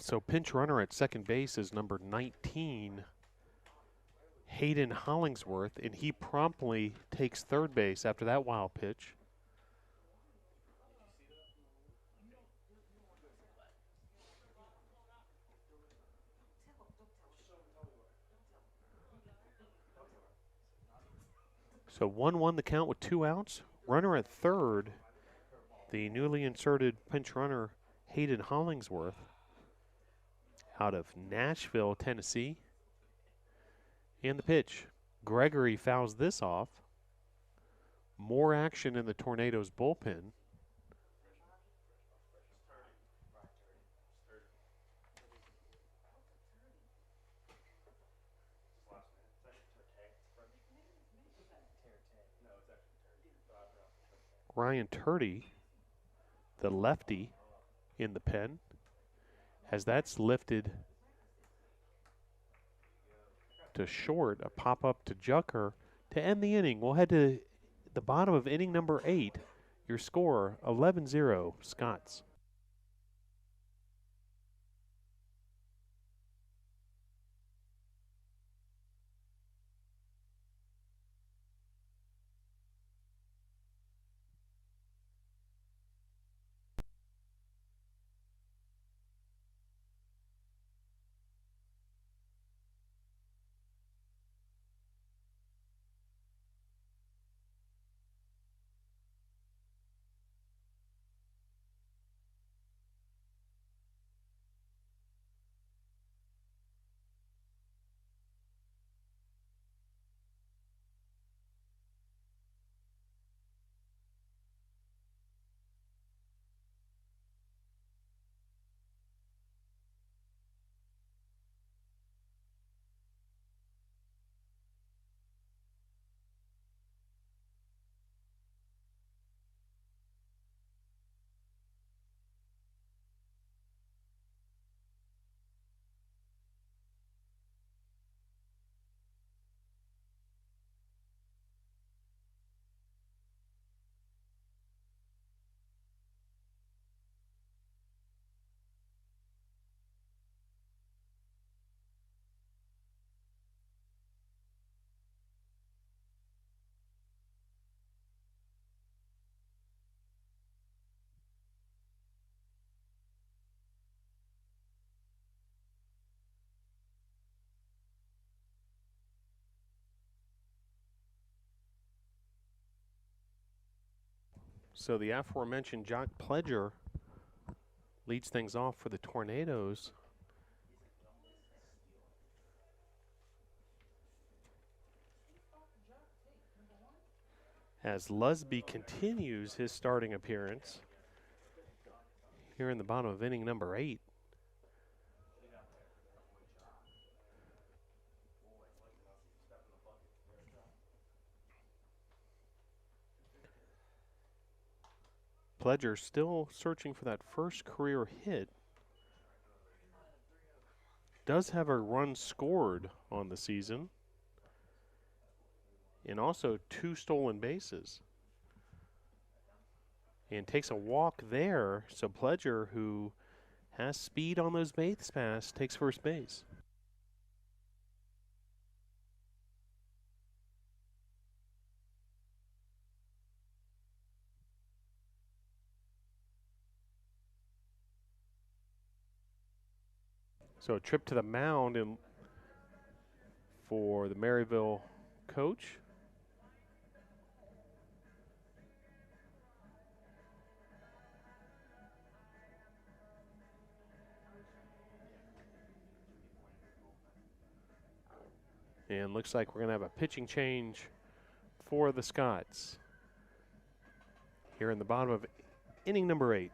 So pinch runner at second base is number 19, Hayden Hollingsworth, and he promptly takes third base after that wild pitch. So 1-1 the count with 2 outs. Runner at third, the newly inserted pinch runner Hayden Hollingsworth out of Nashville, Tennessee. And the pitch. Gregory fouls this off. More action in the Tornadoes bullpen. Ryan Turdy, the lefty in the pen, as that's lifted to short, a pop-up to Jucker to end the inning. We'll head to the bottom of inning number 8. Your score, 11-0, Scots. So the aforementioned Jock Pledger leads things off for the Tornadoes. As Lusby continues his starting appearance here in the bottom of inning number 8. Pledger still searching for that first career hit. Does have a run scored on the season. And also 2 stolen bases. And takes a walk there. So Pledger, who has speed on those base paths, takes first base. So a trip to the mound for the Maryville coach. And looks like we're going to have a pitching change for the Scots here in the bottom of inning number 8.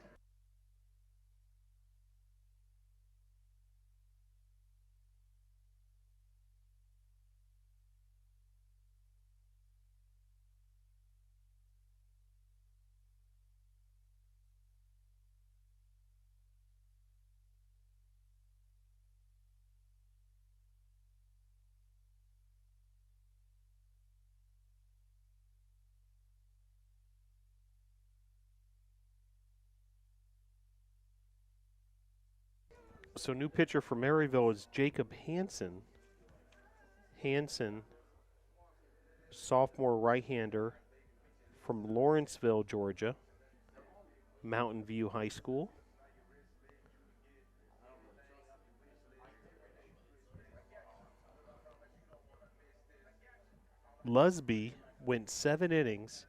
So new pitcher for Maryville is Jacob Hansen. Hansen, sophomore right-hander from Lawrenceville, Georgia, Mountain View High School. Lusby went 7 innings,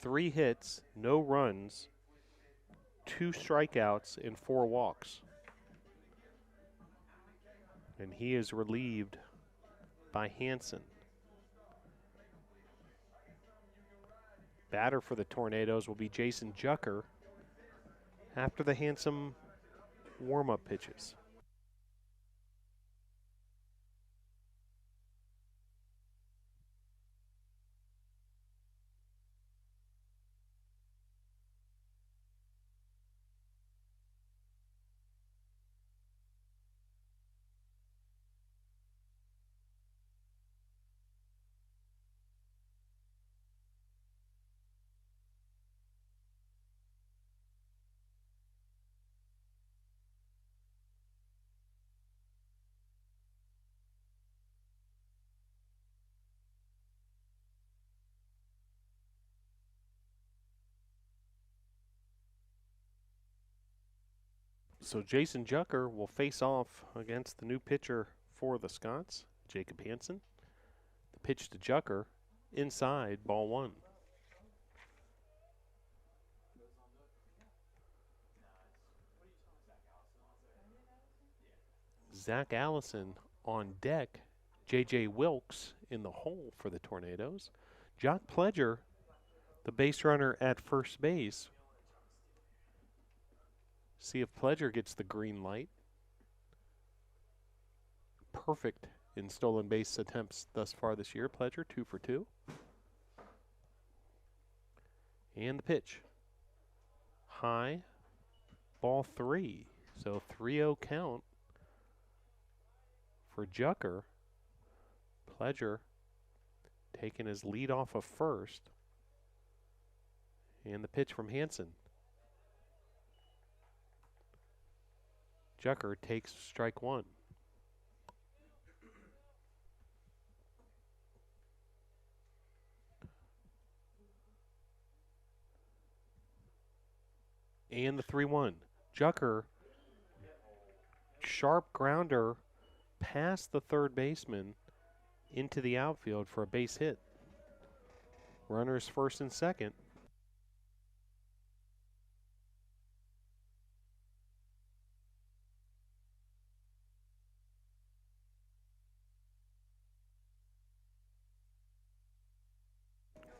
3 hits, no runs, 2 strikeouts, and 4 walks. And he is relieved by Hansen. Batter for the Tornadoes will be Jason Jucker after the Handsome warm-up pitches. So Jason Jucker will face off against the new pitcher for the Scots, Jacob Hansen. The pitch to Jucker, inside, ball 1. Zach Allison on deck. J.J. Wilkes in the hole for the Tornadoes. Jock Pledger, the base runner at first base. See if Pledger gets the green light. Perfect in stolen base attempts thus far this year. Pledger, 2 for 2. And the pitch. High, ball 3. So 3-0 count for Jucker. Pledger taking his lead off of first. And the pitch from Hansen. Jucker takes strike 1. And the 3-1. Jucker, sharp grounder past the third baseman into the outfield for a base hit. Runners first and second.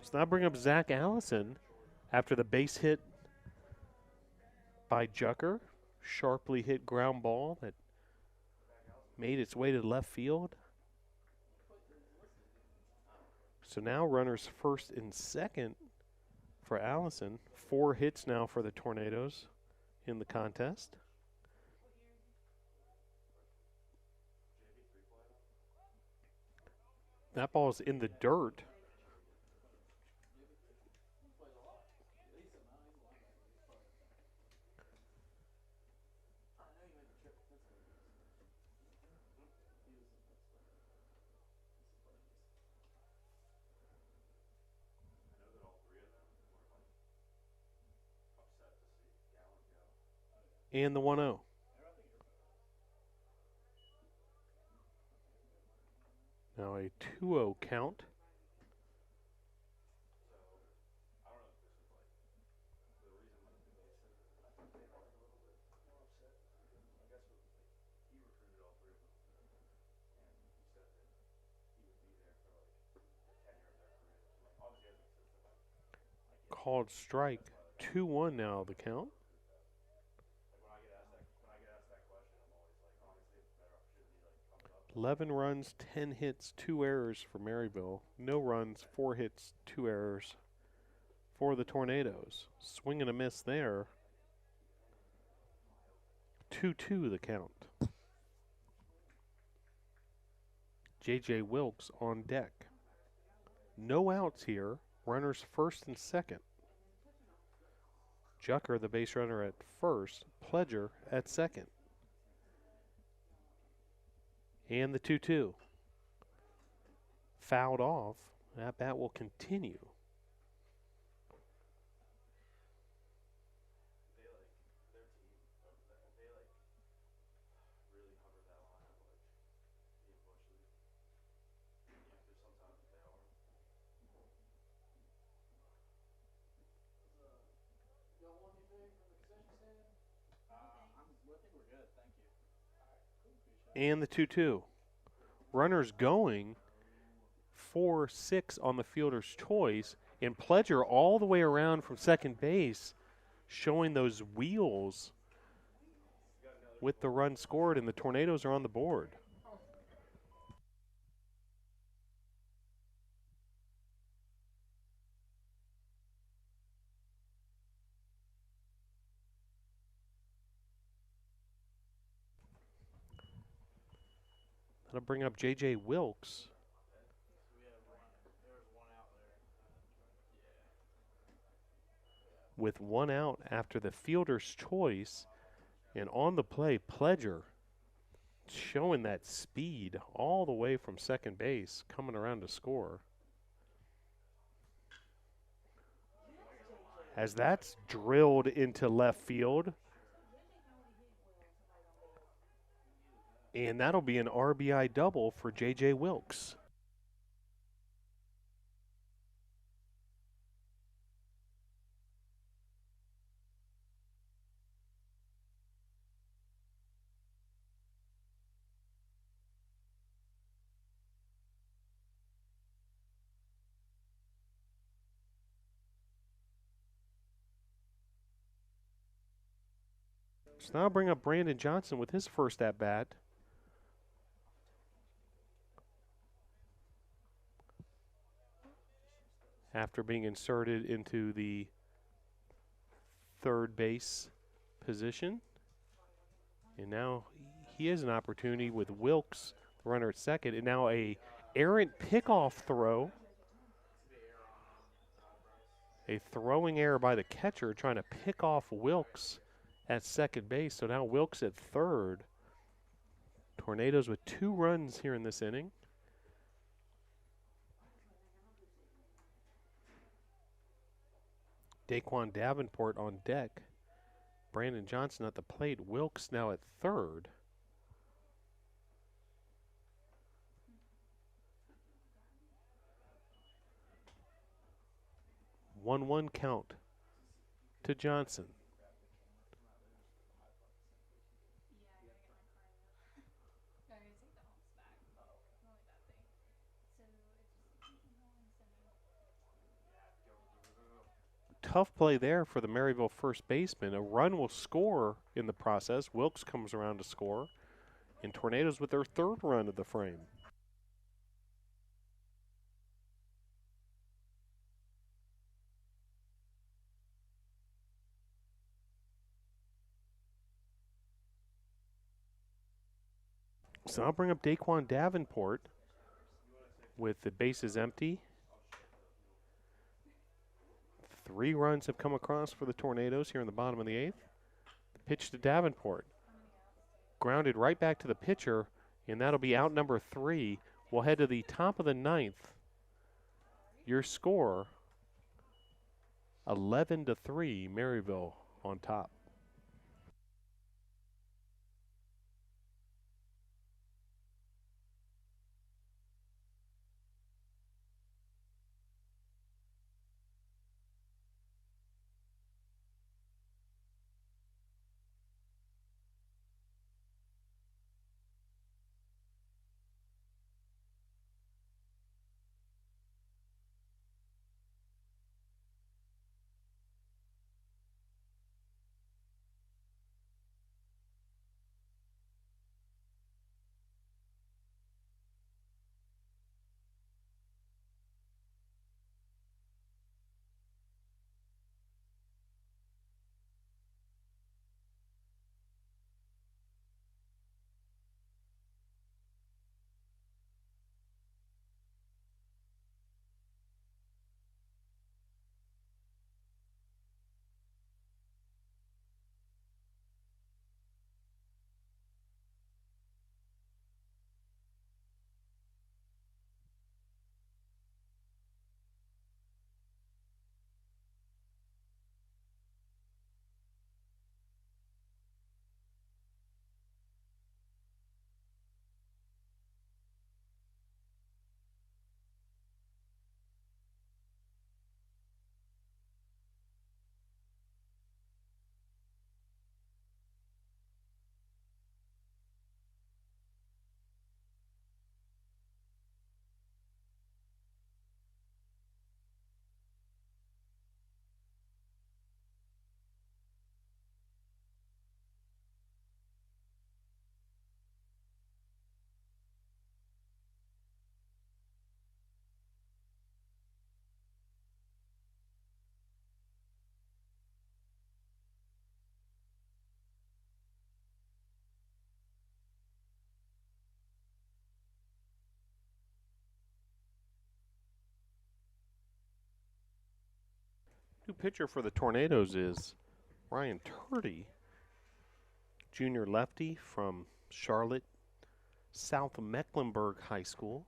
So now bring up Zach Allison after the base hit by Jucker. Sharply hit ground ball that made its way to left field. So now runners first and second for Allison. 4 hits now for the Tornadoes in the contest. That ball's in the dirt. And the 1-0. Now a 2-0 count. Called strike. 2-1 now the count. Eleven runs, 10 hits, 2 errors for Maryville. No runs, 4 hits, 2 errors for the Tornadoes. Swing and a miss there. 2-2 the count. J.J. Wilkes on deck. No outs here. Runners first and second. Jucker, the base runner, at first. Pledger at second. And the 2-2. Fouled off. That bat will continue. And the 2-2. Runners going 4-6 on the fielder's choice, and Pledger all the way around from second base, showing those wheels with the run scored, and the Tornadoes are on the board. That'll bring up J.J. Wilkes. With one out after the fielder's choice, and on the play, Pledger showing that speed all the way from second base, coming around to score. As that's drilled into left field. And that'll be an RBI double for J.J. Wilkes. So now I'll bring up Brandon Johnson with his first at-bat. After being inserted into the third base position. And now he has an opportunity with Wilkes, the runner at second, and now a errant pickoff throw. A throwing error by the catcher trying to pick off Wilkes at second base. So now Wilkes at third. Tornadoes with 2 runs here in this inning. Daquan Davenport on deck. Brandon Johnson at the plate. Wilkes now at third. One count to Johnson. Tough play there for the Maryville first baseman. A run will score in the process. Wilkes comes around to score. And Tornadoes with their third run of the frame. So I'll bring up Daquan Davenport with the bases empty. 3 runs have come across for the Tornadoes here in the bottom of the 8th. The pitch to Davenport. Grounded right back to the pitcher, and that'll be out number 3. We'll head to the top of the 9th. Your score, 11-3, Maryville on top. 2-2 pitcher for the Tornadoes is Ryan Turdy, junior lefty from Charlotte, South Mecklenburg High School.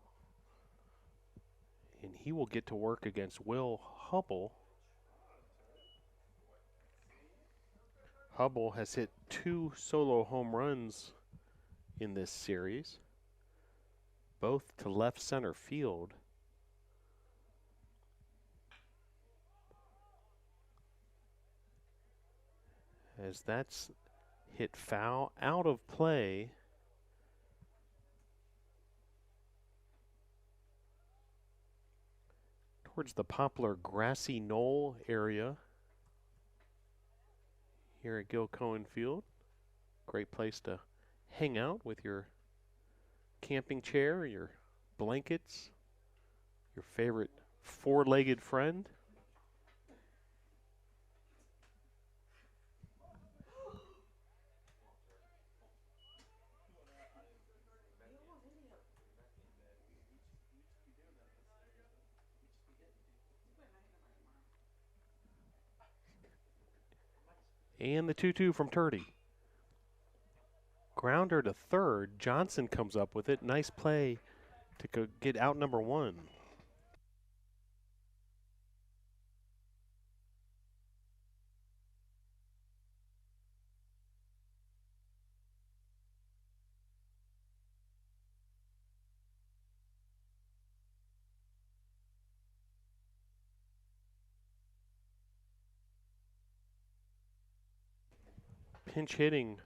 And he will get to work against Will Hubble. Hubble has hit 2 solo home runs in this series, both to left center field. As that's hit foul out of play. Towards the Poplar grassy knoll area here at Gil Cohen Field. Great place to hang out with your camping chair, your blankets, your favorite four-legged friend. And the 2-2 from Turdy. Grounder to third. Johnson comes up with it. Nice play to go get out number 1. Pinch hitting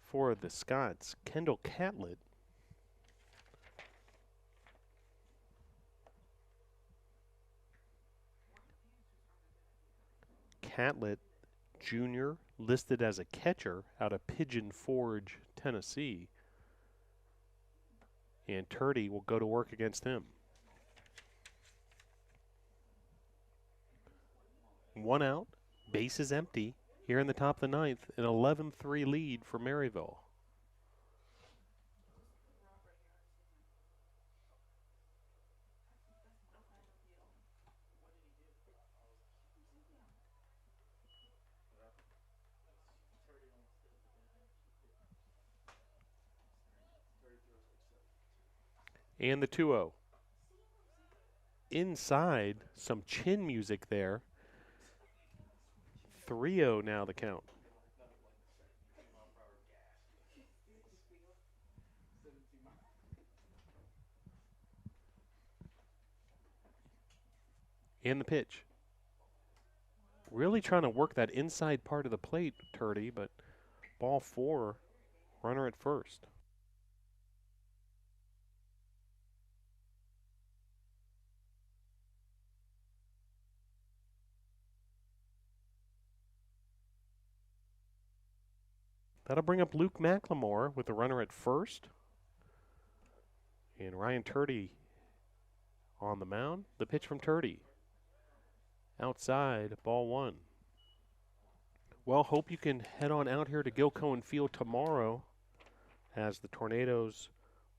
for the Scots, Kendall Catlett. Catlett, junior, listed as a catcher out of Pigeon Forge, Tennessee. And Turdy will go to work against him. 1 out, bases empty. Here in the top of the 9th, an 11-3 lead for Maryville. And the 2-0. Inside, some chin music there. 3-0 now the count. And the pitch. Really trying to work that inside part of the plate, Turdy, but ball 4, runner at first. That'll bring up Luke McLemore with the runner at first. And Ryan Turdy on the mound. The pitch from Turdy. Outside, ball 1. Well, hope you can head on out here to Gil Cohen Field tomorrow as the Tornadoes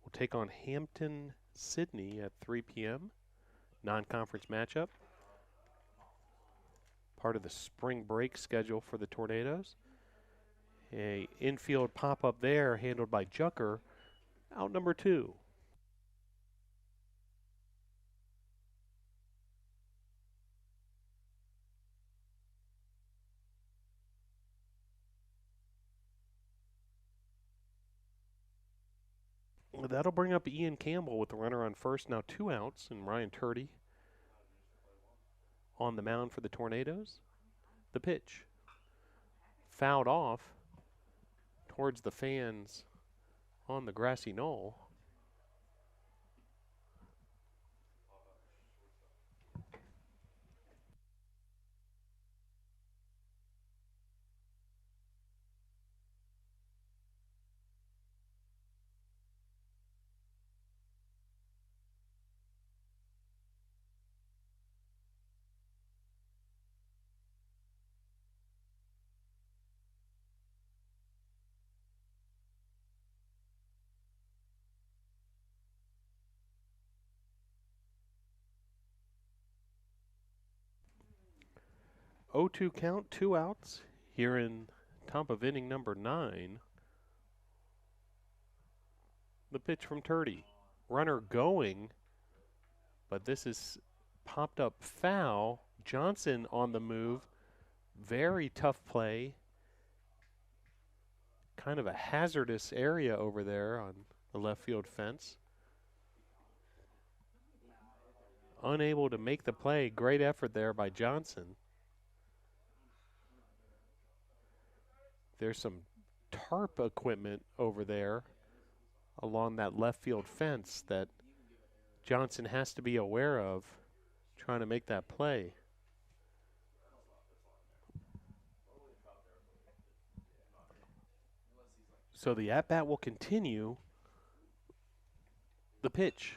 will take on Hampton Sydney at 3 p.m. Non-conference matchup. Part of the spring break schedule for the Tornadoes. A infield pop-up there handled by Jucker. Out number 2. That'll bring up Ian Campbell with the runner on first. Now 2 outs, and Ryan Turdy on the mound for the Tornadoes. The pitch. Fouled off towards the fans on the grassy knoll. 0-2 count, 2 outs here in top of inning number 9. The pitch from Turdy. Runner going, but this is popped up foul. Johnson on the move. Very tough play. Kind of a hazardous area over there on the left field fence. Unable to make the play. Great effort there by Johnson. There's some tarp equipment over there along that left field fence that Johnson has to be aware of trying to make that play. So the at-bat will continue. The pitch.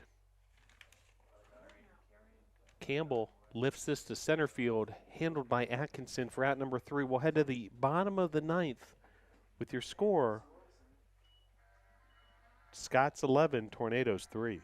Campbell lifts this to center field, handled by Atkinson for out number 3. We'll head to the bottom of the 9th with your score. Scott's 11, Tornadoes 3.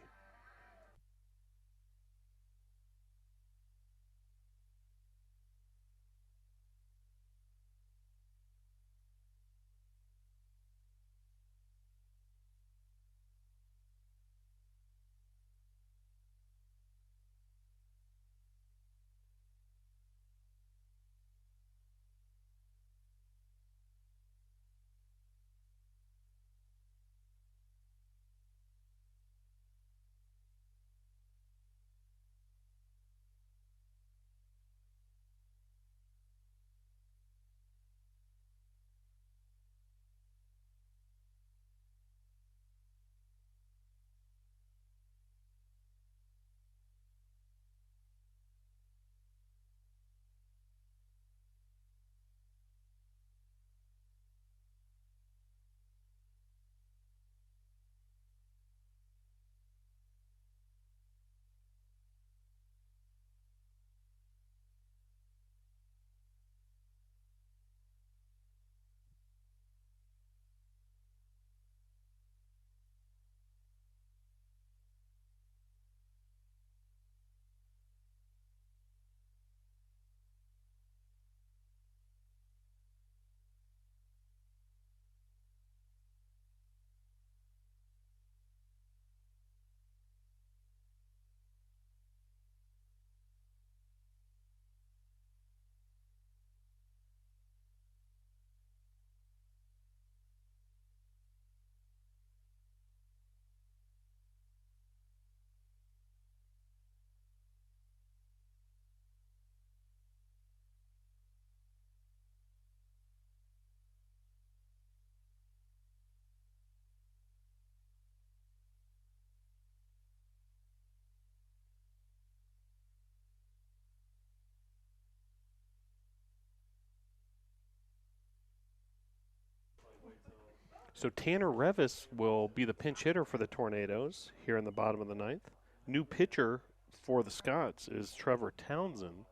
So Tanner Revis will be the pinch hitter for the Tornadoes here in the bottom of the 9th. New pitcher for the Scots is Trevor Townsend.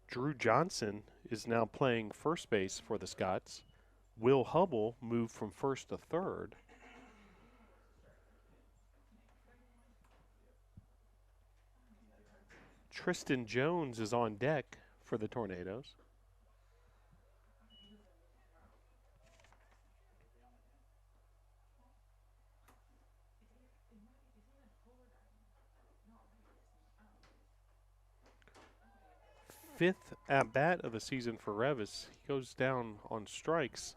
Drew Johnson is now playing first base for the Scots. Will Hubble moved from first to third. Tristan Jones is on deck for the Tornadoes. Fifth at-bat of the season for Revis. He goes down on strikes.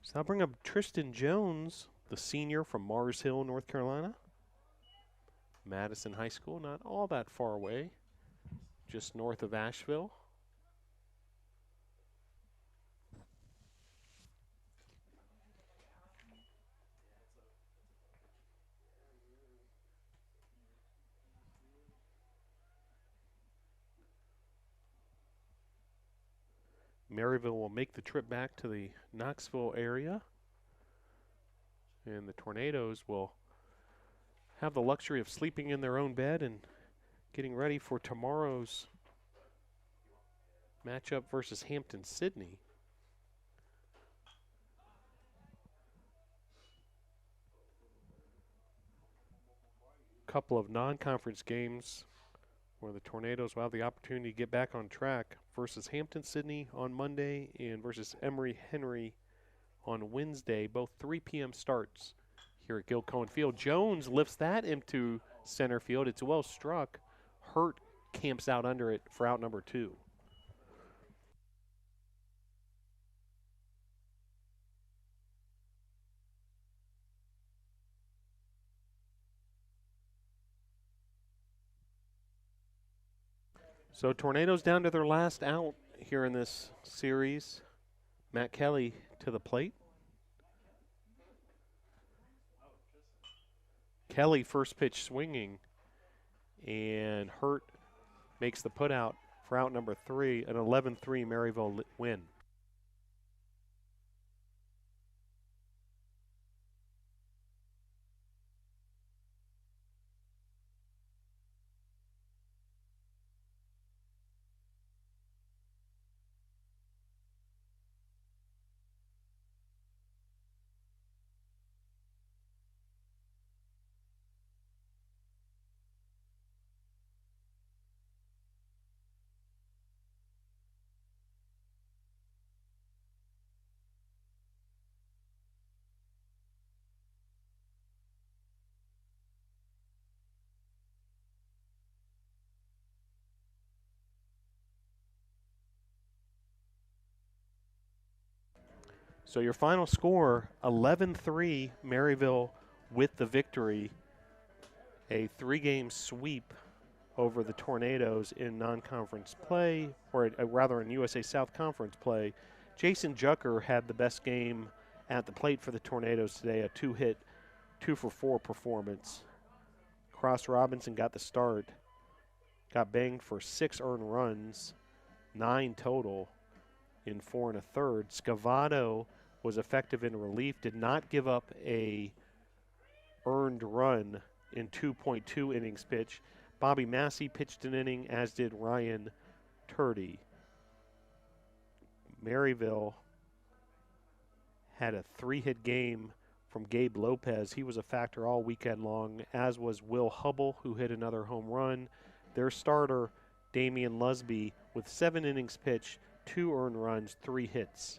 So I'll bring up Tristan Jones, the senior from Mars Hill, North Carolina. Madison High School, not all that far away, just north of Asheville. Maryville will make the trip back to the Knoxville area. And the Tornadoes will have the luxury of sleeping in their own bed and getting ready for tomorrow's matchup versus Hampton-Sydney. Couple of non-conference games where the Tornadoes will have the opportunity to get back on track versus Hampton-Sydney on Monday and versus Emory-Henry on Wednesday, both 3 p.m. starts here at Gil-Cohen Field. Jones lifts that into center field. It's well struck. Hurt camps out under it for out number 2. So Tornadoes down to their last out here in this series. Matt Kelly to the plate. Kelly first pitch swinging, and Hurt makes the putout for out number 3, an 11-3 Maryville win. So your final score, 11-3 Maryville with the victory. A 3-game sweep over the Tornadoes in non-conference play, or rather in USA South Conference play. Jason Jucker had the best game at the plate for the Tornadoes today, a 2-hit, 2-for-4 performance. Cross Robinson got the start, got banged for 6 earned runs, 9 total in 4 1/3. Scavato was effective in relief, did not give up a earned run in 2.2 innings pitched. Bobby Massey pitched an inning, as did Ryan Turdy. Maryville had a 3-hit game from Gabe Lopez. He was a factor all weekend long, as was Will Hubble, who hit another home run. Their starter, Damian Lusby, with 7 innings pitched, 2 earned runs, 3 hits.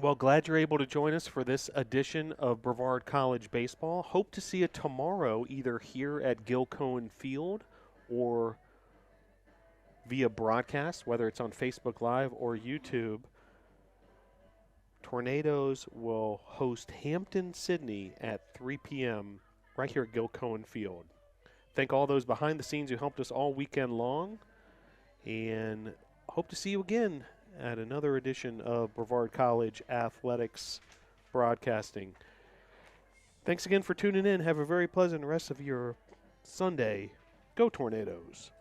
Well, glad you're able to join us for this edition of Brevard College Baseball. Hope to see you tomorrow, either here at Gil-Cohen Field or via broadcast, whether it's on Facebook Live or YouTube. Tornadoes will host Hampton-Sydney at 3 p.m. right here at Gil-Cohen Field. Thank all those behind the scenes who helped us all weekend long, and hope to see you again at another edition of Brevard College Athletics Broadcasting. Thanks again for tuning in. Have a very pleasant rest of your Sunday. Go Tornadoes.